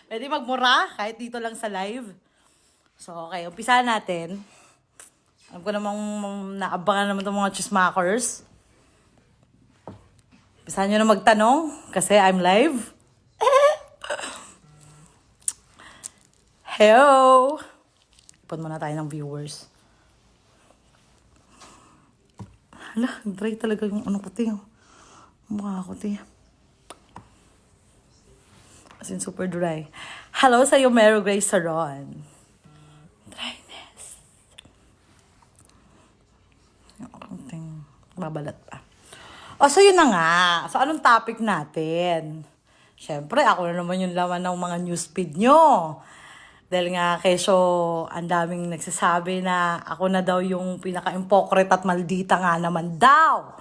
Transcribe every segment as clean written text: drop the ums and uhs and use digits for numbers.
Pwede magmura kahit dito lang sa live. So, okay. Umpisahan natin. Alam ko namang naabangan naman itong mga chismakers. Umpisahan nyo na magtanong kasi I'm live. Hello! Ipon muna tayo ng viewers. Hala, dry talaga yung ano ko, tiyo. Mukha ko, tiyo. As in, super dry. Hello sa'yo, Mero Grace Saron. Dryness. Yung konting babalat pa. O, so yun na nga. So, anong topic natin? Siyempre, ako na naman yung laman ng mga newsfeed nyo. Dahil nga, kesyo, ang daming nagsasabi na ako na daw yung pinaka-impokret at maldita nga naman daw.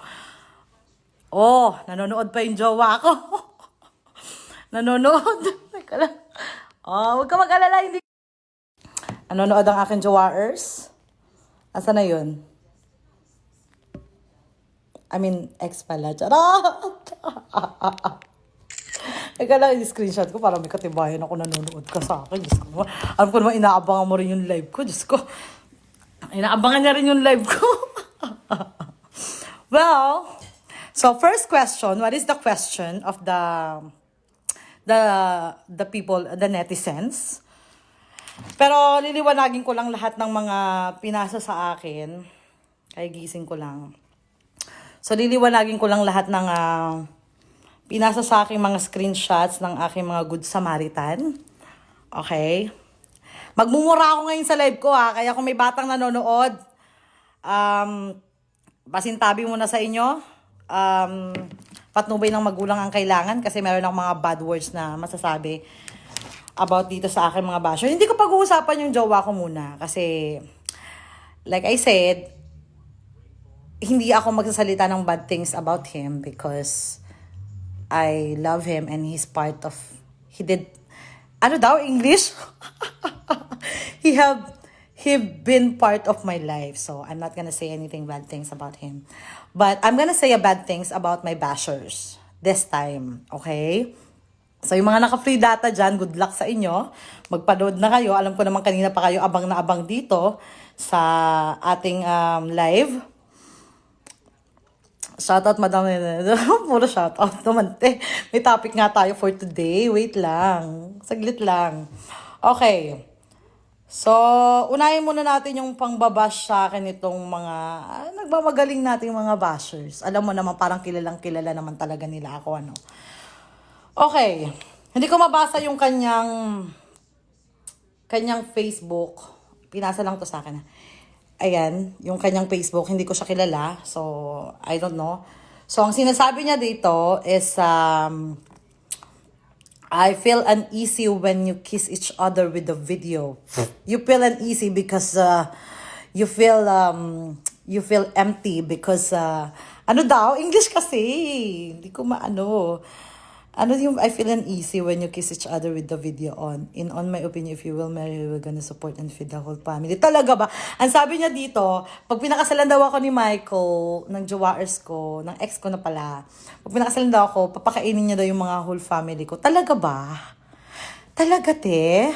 Oh, nanonood pa yung jowa ko. Nanonood. Teka lang. Oh, huwag ka mag-alala. Hindi. Nanonood ang aking jowaers. Asa na yun? I mean, ex pala. Charot! Teka lang, screenshot ko para may katibayan ako nanonood ka sa akin. Diyos ko naman. Alam ko naman, inaabangan mo rin yung live ko. Diyos ko. Inaabangan niya rin yung live ko. Well, so first question, what is the question of the people, the netizens? Pero liliwanagin ko lang lahat ng mga pinasa sa akin. Kaya gising ko lang. So liliwanagin ko lang lahat ng pinasa sa aking mga screenshots ng aking mga Good Samaritan. Okay? Magmumura ako ngayon sa live ko kaya kung may batang nanonood, pasintabi muna sa inyo. Patnubay ng magulang ang kailangan kasi meron akong mga bad words na masasabi about dito sa aking mga basher. Hindi ko pag-uusapan yung jowa ko muna kasi like I said, hindi ako magsasalita ng bad things about him because I love him and he's part of, he did, ano daw, English? He been part of my life. So, I'm not gonna say anything bad things about him. But, I'm gonna say a bad things about my bashers. This time. Okay? So, yung mga naka-free data dyan, good luck sa inyo. Magpa-load na kayo. Alam ko naman kanina pa kayo abang na abang dito sa ating live. Shoutout, Madam. Puro shoutout naman, te. May topic nga tayo for today. Wait lang. Saglit lang. Okay. So, unahin muna natin yung pangbabash sa akin itong mga nagmamagaling nating mga bashers. Alam mo naman, parang kilalang kilala naman talaga nila ako, ano. Okay. Hindi ko mabasa yung kanyang Facebook. Pinasa lang to sa akin. Ayan, yung kanyang Facebook, hindi ko siya kilala. So, I don't know. So, ang sinasabi niya dito is, I feel uneasy when you kiss each other with the video. You feel uneasy because you feel empty because, ano daw? English kasi. Hindi ko maano. Ano yung I feel uneasy when you kiss each other with the video on. On my opinion, if you will marry, we're gonna support and feed the whole family. Talaga ba? Ang sabi niya dito, pag pinakasalan daw ako ni Michael, ng jowaers ko, ng ex ko na pala, pag pinakasalan daw ako, papakainin niya daw yung mga whole family ko. Talaga ba? Talaga, te?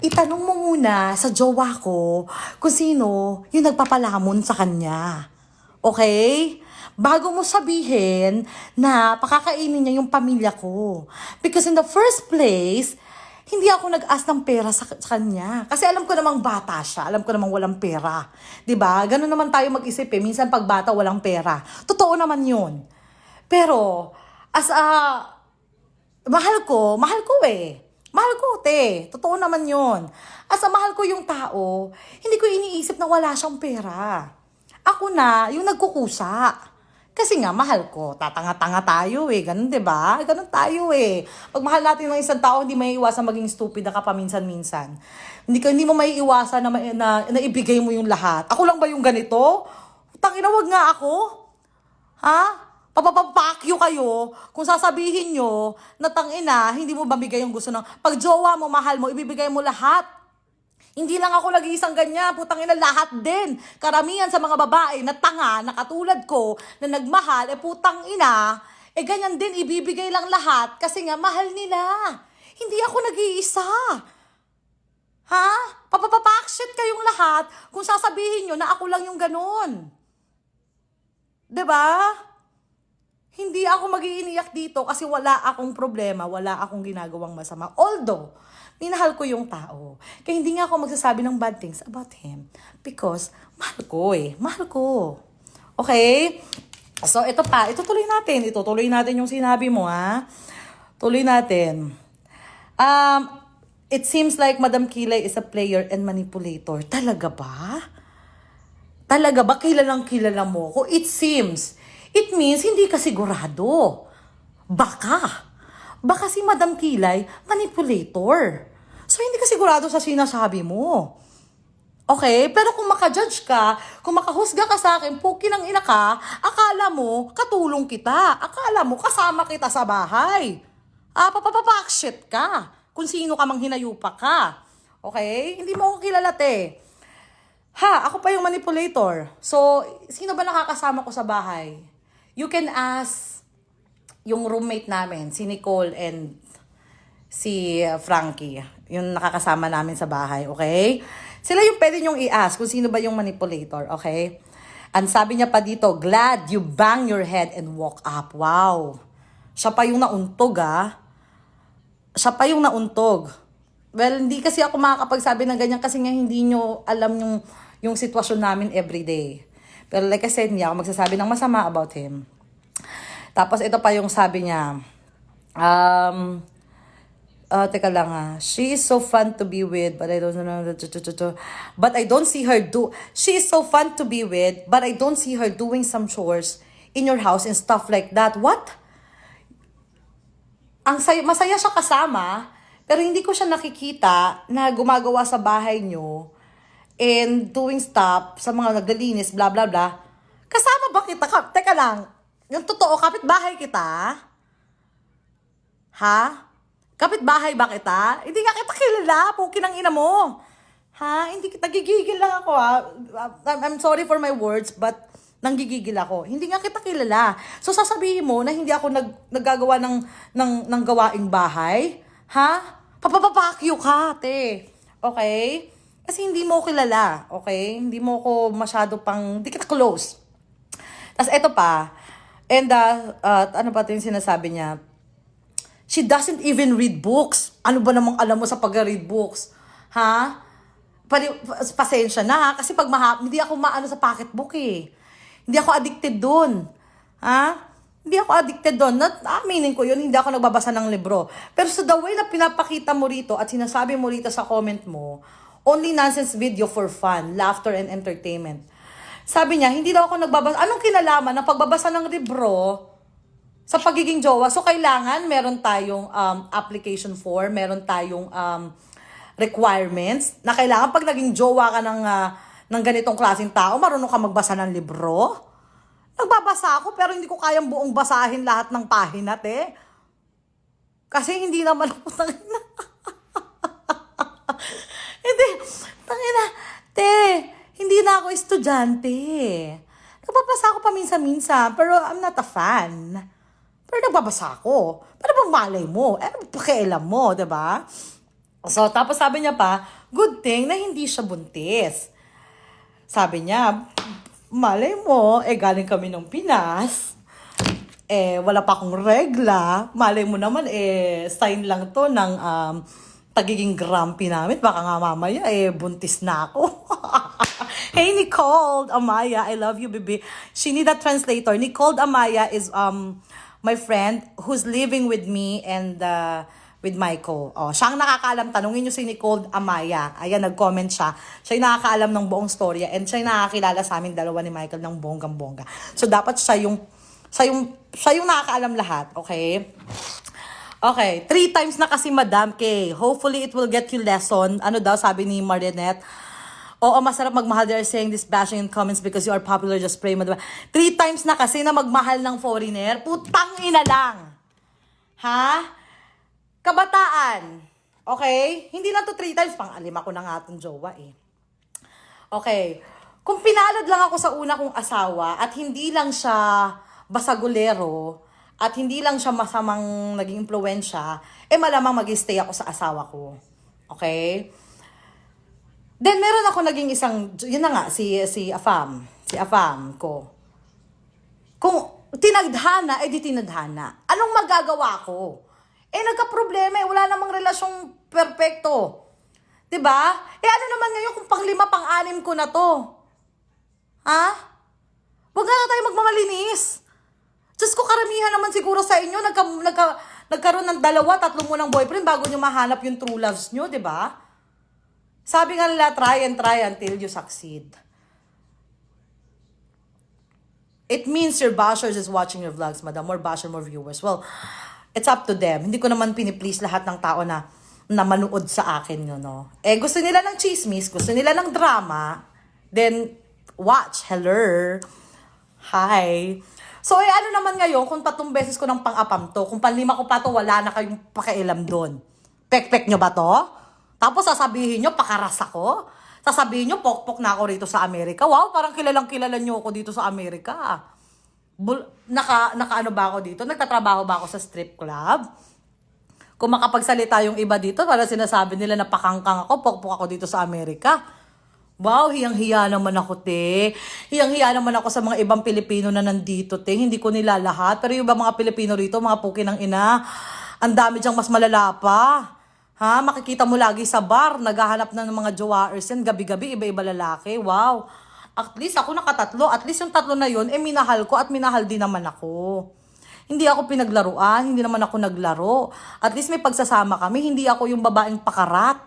Itanong mo muna sa jowa ko kung sino yung nagpapalamon sa kanya. Okay? Bago mo sabihin na pakakainin niya yung pamilya ko. Because in the first place, hindi ako nag-ask ng pera sa kanya. Kasi alam ko namang bata siya. Alam ko namang walang pera. 'Di ba? Ganun naman tayo mag-isip eh. Minsan pag bata, walang pera. Totoo naman yun. Pero, as a, mahal ko eh. Mahal ko, te. Totoo naman yun. As a mahal ko yung tao, hindi ko iniisip na wala siyang pera. Ako na, yung nagkukusa. Kasi nga, mahal ko. Tatanga-tanga tayo eh. Ganun, diba? Ganun tayo eh. Pag mahal natin ng isang tao, hindi may iwasan maging stupid ka paminsan-minsan. Hindi mo may iwasan na ibigay mo yung lahat. Ako lang ba yung ganito? Tangina, wag nga ako. Ha? Papapapakyo kayo kung sasabihin nyo na tangina, hindi mo babigay yung gusto ng... Pag jowa mo, mahal mo, ibibigay mo lahat. Hindi lang ako nag-iisang ganyan, putang ina, lahat din. Karamihan sa mga babae na tanga, na katulad ko, na nagmahal, putang ina, ganyan din, ibibigay lang lahat kasi nga mahal nila. Hindi ako nag-iisa. Ha? Papapapakshit kayong lahat kung sasabihin nyo na ako lang yung ganun. 'Di ba? Hindi ako mag-iiniyak dito kasi wala akong problema, wala akong ginagawang masama. Although, minahal ko yung tao. Kaya hindi nga ako magsasabi ng bad things about him. Because, mahal ko eh. Mahal ko. Okay? So, ito pa. Itutuloy natin. Itutuloy natin yung sinabi mo, ha? Tuloy natin. It seems like Madam Kilay is a player and manipulator. Talaga ba? Talaga ba kilalang kilala mo ko? It seems. It means hindi ka sigurado. Baka. Baka si Madam Kilay manipulator. So hindi ka sigurado sa sinasabi mo. Okay? Pero kung makajudge ka, kung makahusga ka sa akin, puki ng ina ka, akala mo katulong kita. Akala mo kasama kita sa bahay. Papapapakshit ka. Kung sino ka mang hinayupa ka. Okay? Hindi mo ako kilala, te. Ha, ako pa yung manipulator. So, sino ba nakakasama ko sa bahay? You can ask yung roommate namin, si Nicole and si Frankie. Yung nakakasama namin sa bahay, okay? Sila yung pwede nyong i-ask kung sino ba yung manipulator, okay? And sabi niya pa dito, glad you bang your head and walk up. Wow. Siya pa yung nauntog, Siya pa yung nauntog. Well, hindi kasi ako makakapagsabi ng ganyan kasi nga hindi nyo alam yung sitwasyon namin everyday. Pero like I said, hindi ako magsasabi ng masama about him. Tapos ito pa yung sabi niya. Teka lang she is so fun to be with, but I don't know. But I don't see her she is so fun to be with, but I don't see her doing some chores in your house and stuff like that. What? Masaya siya kasama, pero hindi ko siya nakikita na gumagawa sa bahay nyo and doing stuff sa mga naglilinis, blah, blah, blah. Kasama ba kita? Teka lang. Yung totoo, kapitbahay kita? Ha? Kapitbahay ba kita? Hindi nga kita kilala. Puki ng ina mo. Ha? Hindi kita gigigil lang ako, I'm sorry for my words, but nanggigigil ako. Hindi nga kita kilala. So, sasabihin mo na hindi ako naggagawa ng gawaing bahay? Ha? Papapapakyo ka, te. Okay? Kasi hindi mo kilala, okay? Hindi mo ko masyado hindi kita close. Tapos eto pa, and ano pa ito yung sinasabi niya? She doesn't even read books. Ano ba namang alam mo sa pag-read books? Ha? Pasensya na, kasi pag hindi ako maano sa pocketbook eh. Hindi ako addicted dun. Ha? Hindi ako addicted doon. Aminin ko yun, hindi ako nagbabasa ng libro. Pero sa the way na pinapakita mo rito at sinasabi mo rito sa comment mo, only nonsense video for fun, laughter, and entertainment. Sabi niya, hindi daw ako nagbabasa. Anong kinalaman ng pagbabasa ng libro sa pagiging jowa? So, kailangan meron tayong application form, meron tayong requirements na kailangan pag naging jowa ka ng ganitong klaseng tao, marunong ka magbasa ng libro? Nagbabasa ako pero hindi ko kayang buong basahin lahat ng pahina, te. Kasi hindi naman ako Hindi, tangina, te, hindi na ako estudyante. Nagbabasa ako paminsan-minsan, pero I'm not a fan. Pero nagbabasa ako. Pero bang malay mo? Pakialam mo, diba? So, tapos sabi niya pa, good thing na hindi siya buntis. Sabi niya, malay mo, galing kami ng Pinas. Wala pa akong regla. Malay mo naman, sign lang to ng pagiging grumpy namin. Baka nga mamaya, buntis na ako. Hey, Nicole Amaya, I love you, baby. She need a translator. Nicole Amaya is my friend who's living with me and with Michael. Siya ang nakakaalam. Tanungin nyo si Nicole Amaya. Ayan, nag-comment siya. Siya yung nakakaalam ng buong storya and siya yung nakakilala sa amin dalawa ni Michael ng bonggang-bongga. So, dapat siya yung nakakaalam lahat. Okay? Okay. 3 times na kasi, Madam K. Hopefully, it will get you lesson. Ano daw, sabi ni Marinette? Oo, masarap magmahal. They're saying this bashing in comments because you are popular. Just pray, Madam. 3 times na kasi na magmahal ng foreigner. Putang ina lang. Ha? Kabataan. Okay? Hindi lang to 3 times. Pang-5 ko na nga itong jowa eh. Okay. Kung pinalad lang ako sa una kong asawa at hindi lang siya basagulero at hindi lang siya masamang naging impluwensya, malamang mag-stay ako sa asawa ko. Okay? Then, meron ako naging isang, yun na nga, si Afam ko. Kung tinadhana, di tinadhana. Anong magagawa ko? Nagka-problema wala namang relasyong perfecto. 'Di ba? Ano naman ngayon kung pang-5, pang-6 ko na to? Ha? Huwag na tayo magmamalinis. Diyos ko, karamihan naman siguro sa inyo, nagkaroon ng 2, 3 mo ng boyfriend bago nyo mahanap yung true loves nyo, 'di ba? Sabi nga nila, try until you succeed. It means your bashers is watching your vlogs, madam. More basher, more viewers. Well, it's up to them. Hindi ko naman piniplease lahat ng tao na manood sa akin yun, no? Gusto nila ng chismis, gusto nila ng drama, then watch. Hello. Hi. So, ano naman ngayon, kung 3 beses ko ng pang-apam to, kung pang-5 ko pa to, wala na kayong pakialam doon. Pek-pek nyo ba to? Tapos sasabihin nyo, pakaras ako? Sasabihin nyo, pok-pok na ako rito sa Amerika? Wow, parang kilalang-kilala nyo ako dito sa Amerika. Naka-ano ba ako dito? Nagtatrabaho ba ako sa strip club? Kung makapagsalita yung iba dito, para sinasabi nila na pakangkang ako, pokpok ako dito sa Amerika. Wow, hiyang-hiya naman ako, te. Hiyang-hiya naman ako sa mga ibang Pilipino na nandito, te. Hindi ko nila lahat. Pero yung iba mga Pilipino rito, mga puki ng ina, ang dami dyang mas malala pa. Ha? Makikita mo lagi sa bar, naghahanap na ng mga jowaers yan, gabi-gabi, iba-iba lalaki. Wow. At least ako nakatatlo. At least yung 3 na yun, minahal ko at minahal din naman ako. Hindi ako pinaglaruan, hindi naman ako naglaro. At least may pagsasama kami, hindi ako yung babaeng pakarat.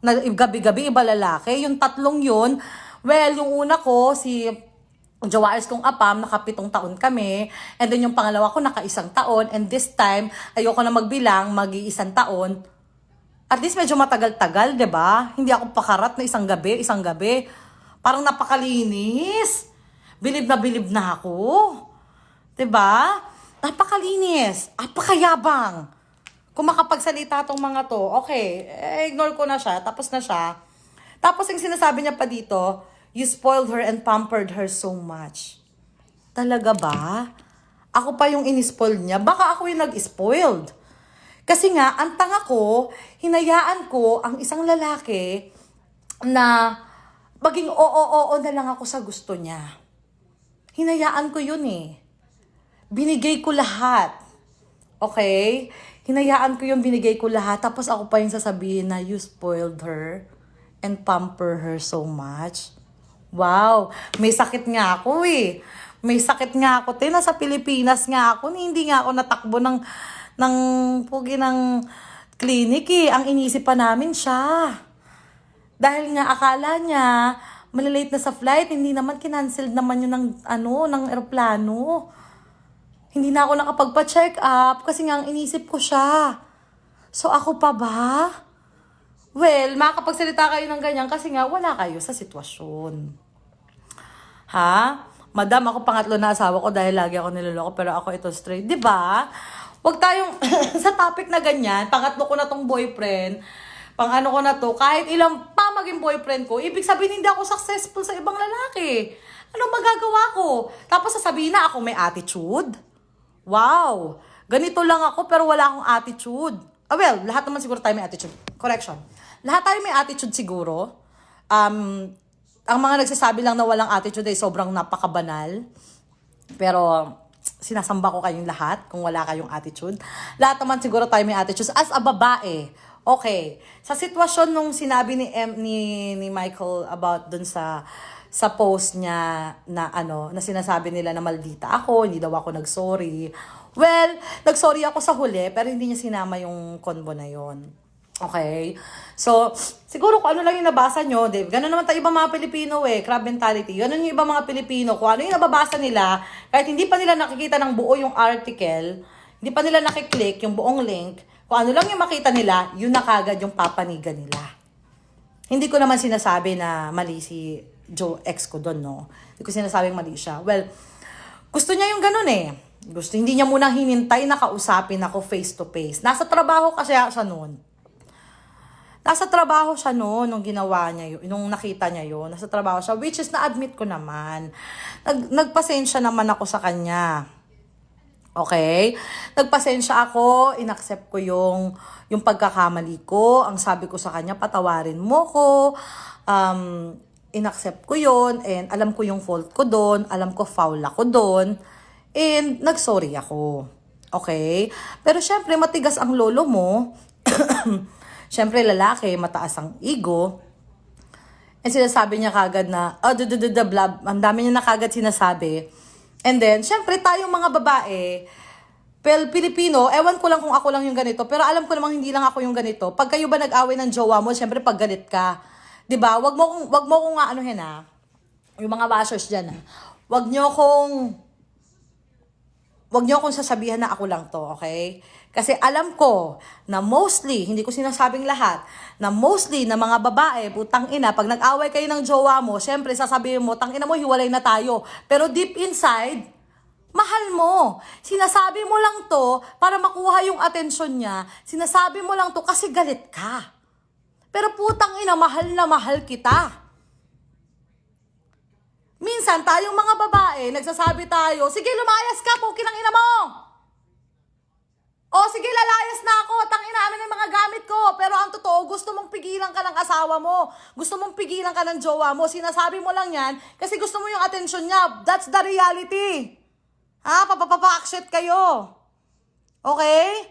Na gabi-gabi, iba lalaki. Yung 3 yun, well, yung una ko, si Jowaers kong apam, naka-7 taon kami. And then yung pangalawa ko, naka-1 taon. And this time, ayoko na magbilang, mag-1 taon. At least medyo matagal-tagal, 'di ba? Hindi ako pakarat na isang gabi. Parang napakalinis. Bilib na ako. 'Di ba? Napakalinis, napakayabang. Kung makapagsalita tong mga to, okay, ignore ko na siya, tapos na siya. Tapos yung sinasabi niya pa dito, you spoiled her and pampered her so much. Talaga ba? Ako pa yung in-spoiled niya? Baka ako yung nag-spoiled. Kasi nga, ang tanga ko, hinayaan ko ang isang lalaki na maging oo na lang ako sa gusto niya. Hinayaan ko yun Binigay ko lahat. Okay? Hinayaan ko yung binigay ko lahat. Tapos ako pa yung sasabihin na you spoiled her and pamper her so much. Wow! May sakit nga ako May sakit nga ako. Nasa Pilipinas nga ako. Hindi nga ako natakbo ng pugi ng clinic Ang inisip pa namin siya. Dahil nga akala niya, malilate na sa flight, hindi naman kinancelled naman yun ng eroplano. Hindi na ako nakapagpa-check up kasi nga ang inisip ko siya. So ako pa ba? Well, makakapagsalita kayo ng ganyan kasi nga wala kayo sa sitwasyon. Ha? Madam, ako pangatlo na asawa ko dahil lagi ako niloloko pero ako ito straight. 'Di ba? Huwag tayong sa topic na ganyan, pangatlo ko na tong boyfriend, pang-ano ko na to, kahit ilang pa maging boyfriend ko, ibig sabihin hindi ako successful sa ibang lalaki. Ano magagawa ko? Tapos sasabihin na ako may attitude? Wow! Ganito lang ako pero wala akong attitude. Well, lahat naman siguro tayo may attitude. Correction. Lahat tayo may attitude siguro. Ang mga nagsasabi lang na walang attitude ay sobrang napakabanal. Pero sinasamba ko kayong lahat kung wala kayong attitude. Lahat naman siguro tayo may attitude. As a babae, okay. Sa sitwasyon nung sinabi ni Michael about dun sa post niya na na sinasabi nila na maldita ako, hindi daw ako nag-sorry. Well, nag-sorry ako sa huli, pero hindi niya sinama yung convo na yon. Okay? So, siguro kung ano lang yung nabasa nyo, Dave, ganun naman tayo ibang mga Pilipino crab mentality. Ganun yung ibang mga Pilipino, kung ano yung nababasa nila, kahit hindi pa nila nakikita ng buo yung article, hindi pa nila nakiklik yung buong link, kung ano lang yung makita nila, yun na kagad yung papanigan nila. Hindi ko naman sinasabi na mali si Joe, ex ko doon, no? Hindi ko sinasabing mali siya. Well, gusto niya yung ganun hindi niya munang hinintay na kausapin ako face to face. Nasa trabaho kasi siya noon. Nasa trabaho siya nung ginawa niya yun, nung nakita niya yun. Nasa trabaho siya, which is na-admit ko naman. Nagpasensya naman ako sa kanya. Okay? Nagpasensya ako, inaccept ko yung pagkakamali ko. Ang sabi ko sa kanya, patawarin mo ko. Inaccept ko yon and alam ko yung fault ko doon. Alam ko foul ako doon. And nagsorry ako. Okay? Pero syempre, matigas ang lolo mo. Syempre, lalaki, mataas ang ego. And sinasabi niya kagad na, blah, ang dami niya na kagad sinasabi. And then, syempre, tayong mga babae, Pilipino, ewan ko lang kung ako lang yung ganito, pero alam ko namang hindi lang ako yung ganito. Pag kayo ba nag-away ng jowa mo, syempre, pag galit ka, 'di ba? Wag mo kong anuhin yung mga bashers diyan Wag niyo akong sasabihan na ako lang to, okay? Kasi alam ko na mostly, hindi ko sinasabing lahat, na mostly na mga babae, putang ina, pag nag-away kayo ng jowa mo, syempre sasabihin mo, tang ina mo, hiwalay na tayo. Pero deep inside, mahal mo. Sinasabi mo lang to para makuha yung atensyon niya. Sinasabi mo lang to kasi galit ka. Pero putang ina, mahal na mahal kita. Minsan, tayong mga babae, nagsasabi tayo, sige, lumayas ka, pukin ang ina mo. O, sige, lalayas na ako, tangin namin yung mga gamit ko. Pero ang totoo, gusto mong pigilan ka ng asawa mo. Gusto mong pigilan ka ng jowa mo. Sinasabi mo lang yan kasi gusto mo yung atensyon niya. That's the reality. Papapapa-action kayo. Okay?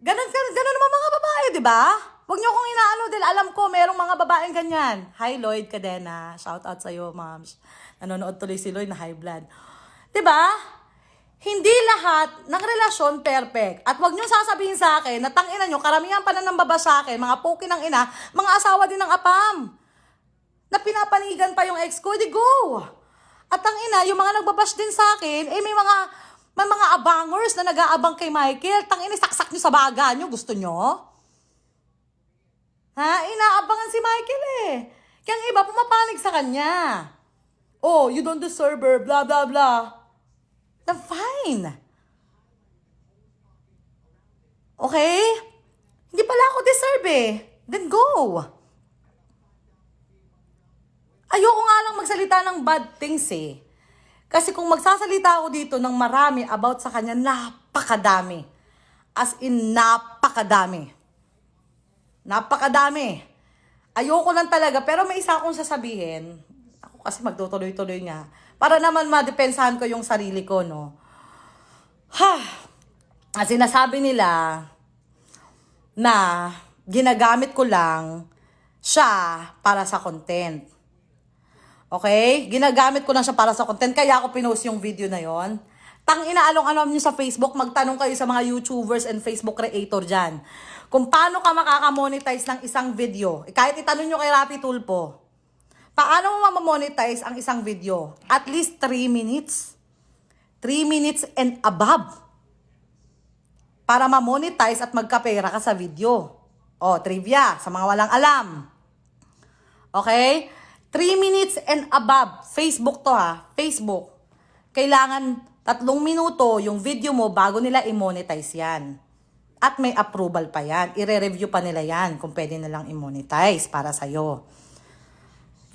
Ganun naman mga babae, di ba? Huwag niyo akong inaano dahil alam ko merong mga babaeng ganyan. Hi Lloyd Cadena. Shout out sa'yo, moms. Nanonood tuloy si Lloyd na high blood. Diba? Hindi lahat ng relasyon perfect. At huwag niyo sasabihin sa akin na tangina niyo, karamihan pa na nambaba sa akin, mga poki ng ina, mga asawa din ng apam. Na pinapanigan pa yung ex ko, di go. At ang ina, yung mga nagbabash din sa akin, may mga abangers na nag-aabang kay Michael. Tangina, saksak niyo sa baga niyo. Gusto niyo? Inaabangan si Michael Kaya ang iba, pumapanig sa kanya. Oh, you don't deserve her, blah, blah, blah. Then fine. Okay? Hindi pala ako deserve Then go. Ayoko nga lang magsalita ng bad things Kasi kung magsasalita ako dito ng marami about sa kanya, napakadami. As in, napakadami. Napakadami. Ayoko lang talaga, pero may isa akong sasabihin. Ako kasi magtutuloy-tuloy nga. Para naman madepensahan ko yung sarili ko, no? Sinasabi nila na ginagamit ko lang siya para sa content. Okay? Ginagamit ko lang siya para sa content, kaya ako pinost yung video na yon. Inaalong-along nyo sa Facebook, magtanong kayo sa mga YouTubers and Facebook creator dyan. Kung paano ka makakamonetize ng isang video. Kahit itanong nyo kay Rapi Tulpo, paano mo mamamonetize ang isang video? At least 3 minutes. 3 minutes and above. Para mamonetize at magkapera ka sa video. O, trivia, sa mga walang alam. Okay? 3 minutes and above. Facebook to Facebook. Kailangan 3 minuto yung video mo bago nila i-monetize yan. At may approval pa yan. I-review pa nila yan kung pwede nilang i-monetize para sa'yo.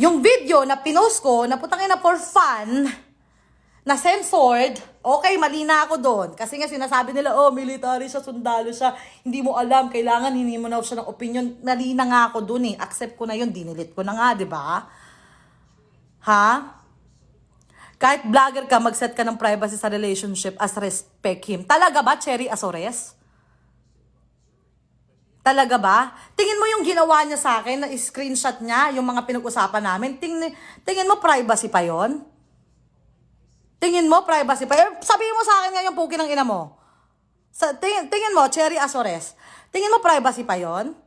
Yung video na pinost ko, na putangin na for fun, na censored, okay, mali na ako doon. Kasi nga sinasabi nila, military siya, sundalo siya, hindi mo alam, kailangan hindi mo na siya ng opinion. Mali na nga ako doon Accept ko na yun, dinilit ko na nga, di ba? Kahit vlogger ka, mag-set ka ng privacy sa relationship as respect him. Talaga ba, Cherry Azores? Talaga ba? Tingin mo yung ginawa niya sa akin, na screenshot niya, yung mga pinag-usapan namin, tingin mo privacy pa yon? Tingin mo privacy pa yon? Sabihin mo sa akin nga yung puki ng ina mo. Tingin mo, Cherry Azores, tingin mo privacy pa yon?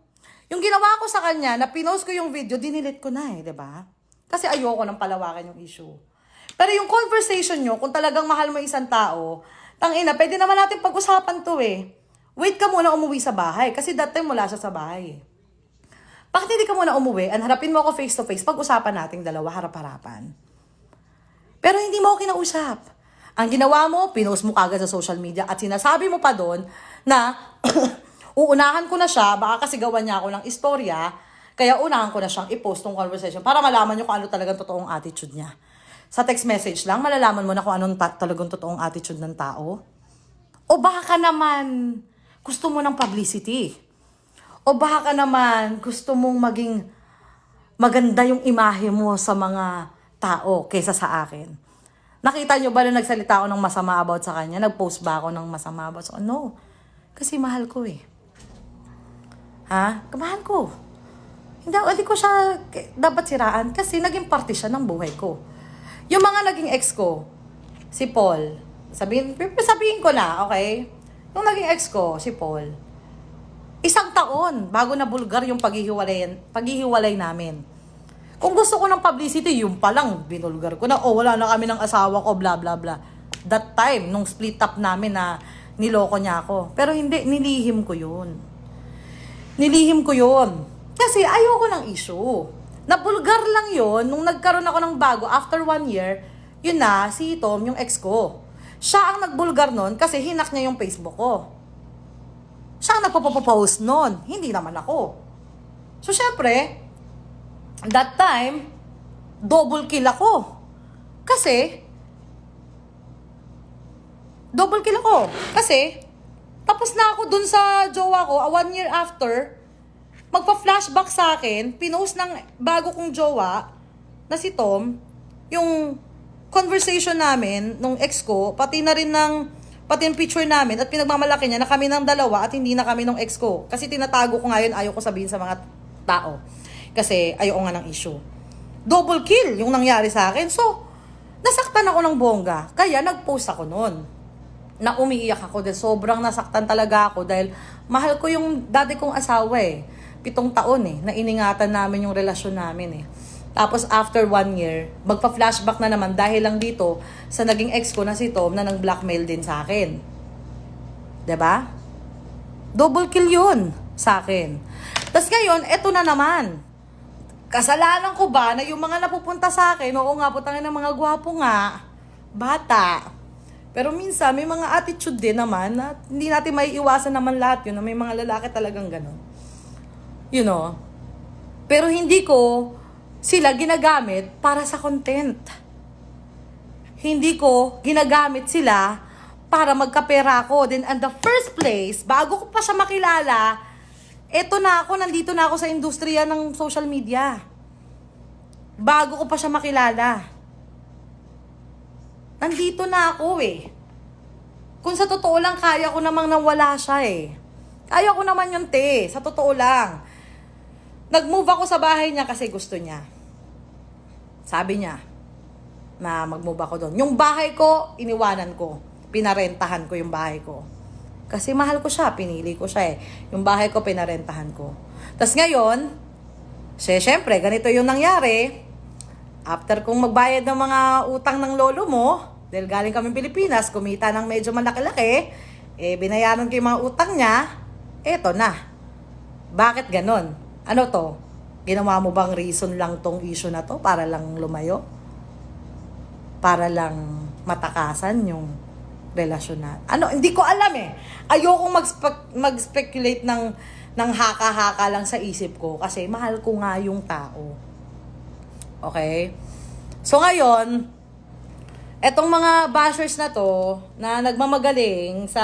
Yung ginawa ko sa kanya, na pinost ko yung video, dinilit ko na di ba? Kasi ayoko nang palawakan yung issue. Pero yung conversation nyo, kung talagang mahal mo isang tao, tangina, pwede naman natin pag-usapan to Wait ka muna umuwi sa bahay. Kasi that time wala siya sa bahay Bakit hindi ka muna umuwi? Harapin mo ako face to face. Pag-usapan nating dalawa, harap-harapan. Pero hindi mo ako kinausap. Ang ginawa mo, pinost mo kagad sa social media at sinasabi mo pa doon na uunahan ko na siya, baka kasi gawan niya ako ng istorya, kaya unahan ko na siyang i-post tong conversation para malaman niyo kung ano talagang totoong attitude niya. Sa text message lang, malalaman mo na kung anong talagang totoong attitude ng tao. O baka naman, gusto mo ng publicity. O baka naman, gusto mong maging maganda yung imahe mo sa mga tao kaysa sa akin. Nakita nyo ba na nagsalita ako ng masama about sa kanya? Nag-post ba ako ng masama about sa kanya? No. Kasi mahal ko eh. Ha? Kamahal ko. Hindi ko siya dapat siraan kasi naging parte siya ng buhay ko. Yung mga naging ex ko, si Paul, sabihin ko na, okay? Yung naging ex ko, si Paul, 1 taon bago na bulgar yung paghihiwalay namin. Kung gusto ko ng publicity, yung pa lang, binulgar ko na, wala na kami ng asawa ko, bla bla bla. That time, nung split up namin na niloko niya ako. Pero hindi, nilihim ko yun. Kasi ayoko ng issue. Nabulgar lang yun, nung nagkaroon ako ng bago, after 1 year, yun na, si Tom, yung ex ko. Siya ang nagbulgar nun kasi hinak niya yung Facebook ko. Siya ang nagpo-post nun, hindi naman ako. So, syempre, that time, double kill ako. Kasi, tapos na ako dun sa jowa ko, 1 year after, magpa-flashback sa akin, pinost ng bago kong jowa, na si Tom, yung conversation namin, nung ex ko, pati yung picture namin, at pinagmamalaki niya na kami ng dalawa at hindi na kami ng ex ko. Kasi tinatago ko ngayon, ayaw ko sabihin sa mga tao. Kasi ayoko nga ng issue. Double kill yung nangyari sa akin. So, nasaktan ako ng bongga. Kaya nag-post ako noon. Na umiiyak ako dahil sobrang nasaktan talaga ako dahil mahal ko yung dati kong asawa eh. 7 taon eh, na iningatan namin yung relasyon namin eh. Tapos after 1 year, magpa-flashback na naman dahil lang dito sa naging ex ko na si Tom na nang-blackmail din sa akin. 'Di ba? Double kill yun sa akin. Tapos ngayon, eto na naman. Kasalanan ko ba na yung mga napupunta sa akin, oo nga, putangin ng mga gwapo nga, bata. Pero minsan, may mga attitude din naman na hindi natin may iwasan naman lahat yun, na may mga lalaki talagang ganun. You know? Pero hindi ko sila ginagamit para sa content. Hindi ko ginagamit sila para magkapera ako. Then, in the first place, bago ko pa siya makilala, nandito na ako sa industriya ng social media. Bago ko pa siya makilala. Nandito na ako eh. Kung sa totoo lang, kaya ko namang nawala siya eh. Kaya ko naman yun, te. Sa totoo lang. Nag-move ako sa bahay niya kasi gusto niya. Sabi niya na mag-move ako doon. Yung bahay ko, iniwanan ko. Pinarentahan ko yung bahay ko. Kasi mahal ko siya, pinili ko siya eh. Yung bahay ko, pinarentahan ko. Tapos ngayon, syempre, ganito yung nangyari. After kong magbayad ng mga utang ng lolo mo, dahil galing kami Pilipinas, kumita ng medyo malaki-laki, binayaran ko yung mga utang niya, eto na. Bakit ganon? Ano to? Ginawa mo bang reason lang tong issue na to para lang lumayo? Para lang matakasan yung relasyon na. Hindi ko alam eh. Ayokong mag-speculate ng haka-haka lang sa isip ko kasi mahal ko nga yung tao. Okay? So ngayon, etong mga bashers na to na nagmamagaling sa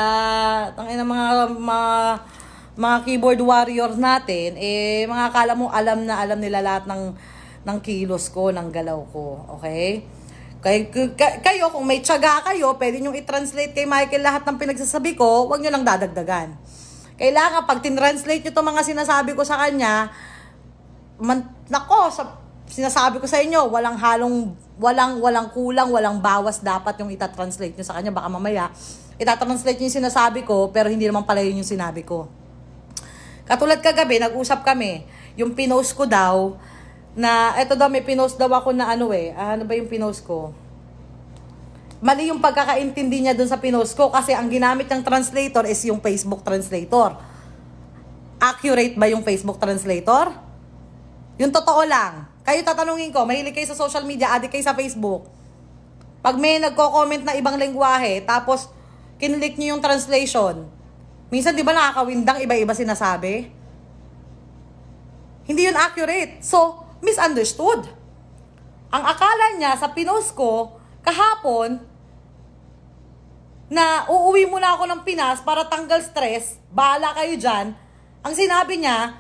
mga keyboard warriors natin, mga akala mo alam nila lahat ng kilos ko, ng galaw ko. Okay? Kayo, kung may tiyaga kayo, pwede nyo i-translate kay Michael lahat ng pinagsasabi ko, huwag nyo lang dadagdagan. Kailangan, pag tin-translate nyo itong mga sinasabi ko sa kanya, sinasabi ko sa inyo, walang kulang, walang bawas dapat yung itatranslate nyo sa kanya. Baka mamaya, itatranslate nyo yung sinasabi ko, pero hindi naman pala yun yung sinabi ko. Katulad kagabi, nag-usap kami, yung pinost ko daw, na eto daw may pinost daw ako na ano ba yung pinost ko? Mali yung pagkakaintindi niya dun sa pinost ko kasi ang ginamit ng translator is yung Facebook translator. Accurate ba yung Facebook translator? Yung totoo lang. Kayo tatanungin ko, mahilig kayo sa social media, adik kayo sa Facebook. Pag may nagko-comment na ibang lengguwahe, tapos kinlik niyo yung translation, minsan di ba nakakawindang iba-iba sinasabi? Hindi yun accurate. So, misunderstood. Ang akala niya sa pinost ko kahapon na uuwi muna ako ng Pinas para tanggal stress, bahala kayo dyan. Ang sinabi niya,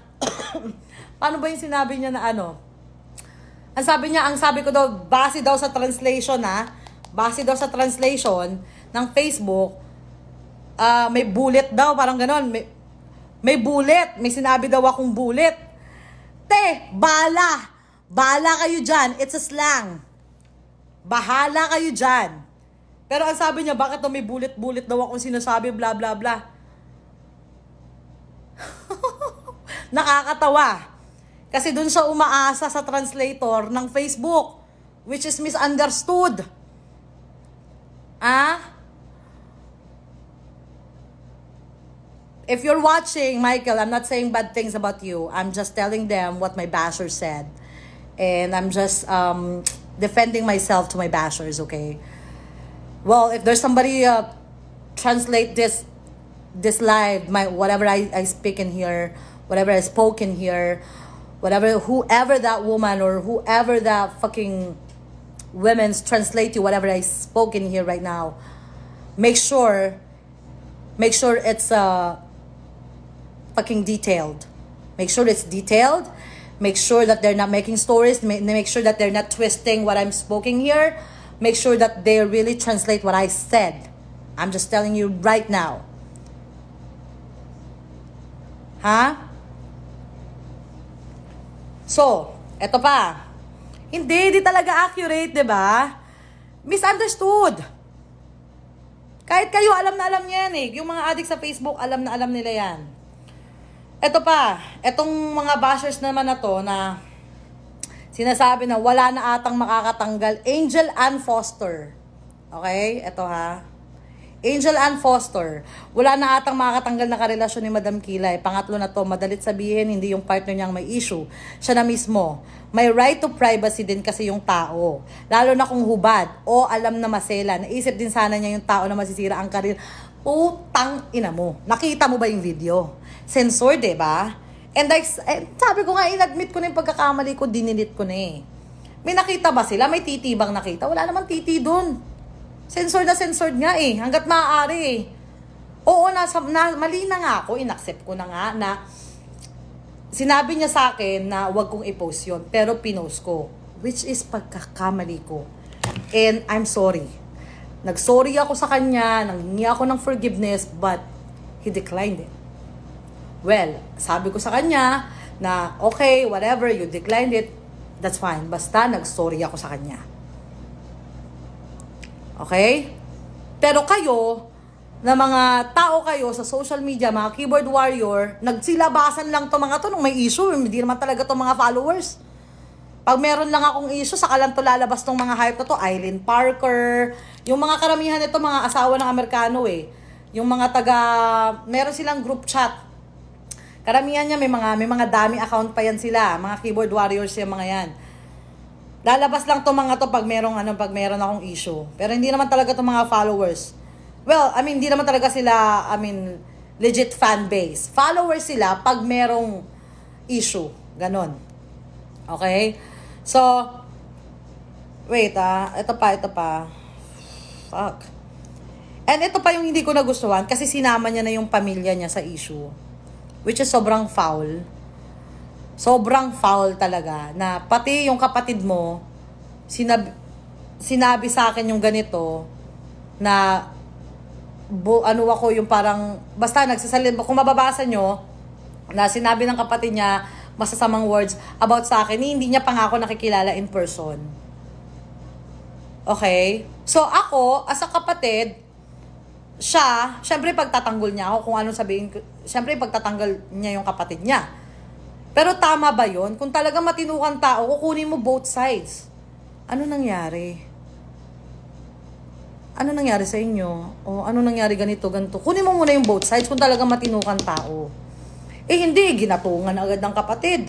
paano ba yung sinabi niya na ano? Ang sabi ko daw, base daw sa translation base daw sa translation ng Facebook, may bullet daw, parang ganon. May bullet, may sinabi daw akong bullet. Te, bahala kayo dyan, it's a slang. Bahala kayo dyan. Pero ang sabi niya, bakit daw may bullet daw akong sinasabi, bla bla bla. Nakakatawa. Kasi dun siya umaasa sa translator ng Facebook, which is misunderstood. If you're watching, Michael, I'm not saying bad things about you. I'm just telling them what my basher said. And I'm just defending myself to my bashers, okay? Well, if there's somebody translate this live, whatever I speak in here, whatever I spoke in here, whoever that woman or whoever that fucking women's translate you, whatever I spoke in here right now, make sure it's fucking detailed. Make sure it's detailed. Make sure that they're not making stories. Make sure that they're not twisting what I'm speaking here. Make sure that they really translate what I said. I'm just telling you right now. So, eto pa. Hindi talaga accurate, 'di ba? Misunderstood. Kahit kayo, alam na alam niya yan eh. Yung mga addict sa Facebook, alam na alam nila yan. Eto pa, etong mga bashers naman na to na sinasabi na wala na atang makakatanggal. Angel Ann Foster. Okay? Eto Angel Ann Foster. Wala na atang makakatanggal na karelasyon ni Madam Kilay. Pangatlo na to, madalit sabihin, hindi yung partner niyang may issue. Siya na mismo. May right to privacy din kasi yung tao. Lalo na kung hubad o alam na masela. Naisip din sana niya yung tao na masisira ang karir. Putang ina mo. Nakita mo ba yung video? Censored, diba? And sabi ko nga, inadmit ko na yung pagkakamali ko, dinilit ko na eh. May nakita ba sila? May titi bang nakita? Wala naman titi dun. Censored nga eh. Hanggat maaari eh. Oo, mali na nga ako. Inaccept ko na nga na sinabi niya sa akin na wag kong i-post yun. Pero pinost ko. Which is pagkakamali ko. And I'm sorry. Nag-sorry ako sa kanya. Nanghingi ako ng forgiveness. But he declined it. Well, sabi ko sa kanya na okay, whatever, you declined it. That's fine. Basta nag-sorry ako sa kanya. Okay? Pero kayo, na mga tao kayo sa social media, mga keyboard warrior, nagsilabasan lang to mga to nung may issue. Hindi naman talaga to mga followers. Pag meron lang akong issue, saka lang to lalabas tong mga hype na to. Eileen Parker. Yung mga karamihan nito, mga asawa ng Amerikano eh. Yung mga meron silang group chat. Karamihan niya, may mga dami account pa yan sila. Mga keyboard warriors yung mga yan. Lalabas lang to mga to pag meron akong issue. Pero hindi naman talaga to mga followers. Well, hindi naman talaga sila, legit fan base. Followers sila pag merong issue. Ganon. Okay? So, wait ito pa. Fuck. And ito pa yung hindi ko nagustuhan kasi sinama niya na yung pamilya niya sa issue. Which is sobrang foul. Sobrang foul talaga. Na pati yung kapatid mo, sinabi sa akin yung ganito, na ako yung parang, basta nagsasalita, kung mababasa nyo, na sinabi ng kapatid niya, masasamang words about sa akin, hindi niya pa nga ako nakikilala in person. Okay? So ako, as a kapatid, siya, syempre pagtatanggol niya ako, kung anong sabihin ko, syempre pagtatanggal niya yung kapatid niya. Pero tama ba yun? Kung talaga matinukan tao, kukunin mo both sides. Ano nangyari? Ano nangyari sa inyo? O ano nangyari ganito? Kunin mo muna yung both sides kung talaga matinukan tao. Eh hindi, ginatungan agad ng kapatid.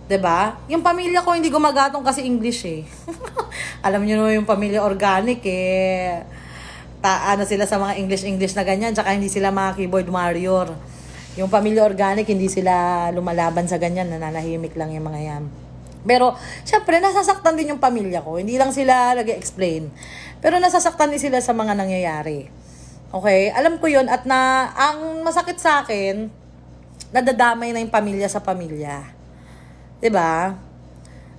'Di ba? Yung pamilya ko hindi gumagatong kasi English eh. Alam niyo naman yung pamilya organic eh. Sila sa mga English na ganyan, tsaka hindi sila mga keyboard warrior. Yung pamilya organic, hindi sila lumalaban sa ganyan, nananahimik lang yung mga yan. Pero, syempre, nasasaktan din yung pamilya ko. Hindi lang sila nag-explain. Pero nasasaktan din sila sa mga nangyayari. Okay? Alam ko yun. At ang masakit sa akin, nadadamay na yung pamilya sa pamilya. 'Di ba?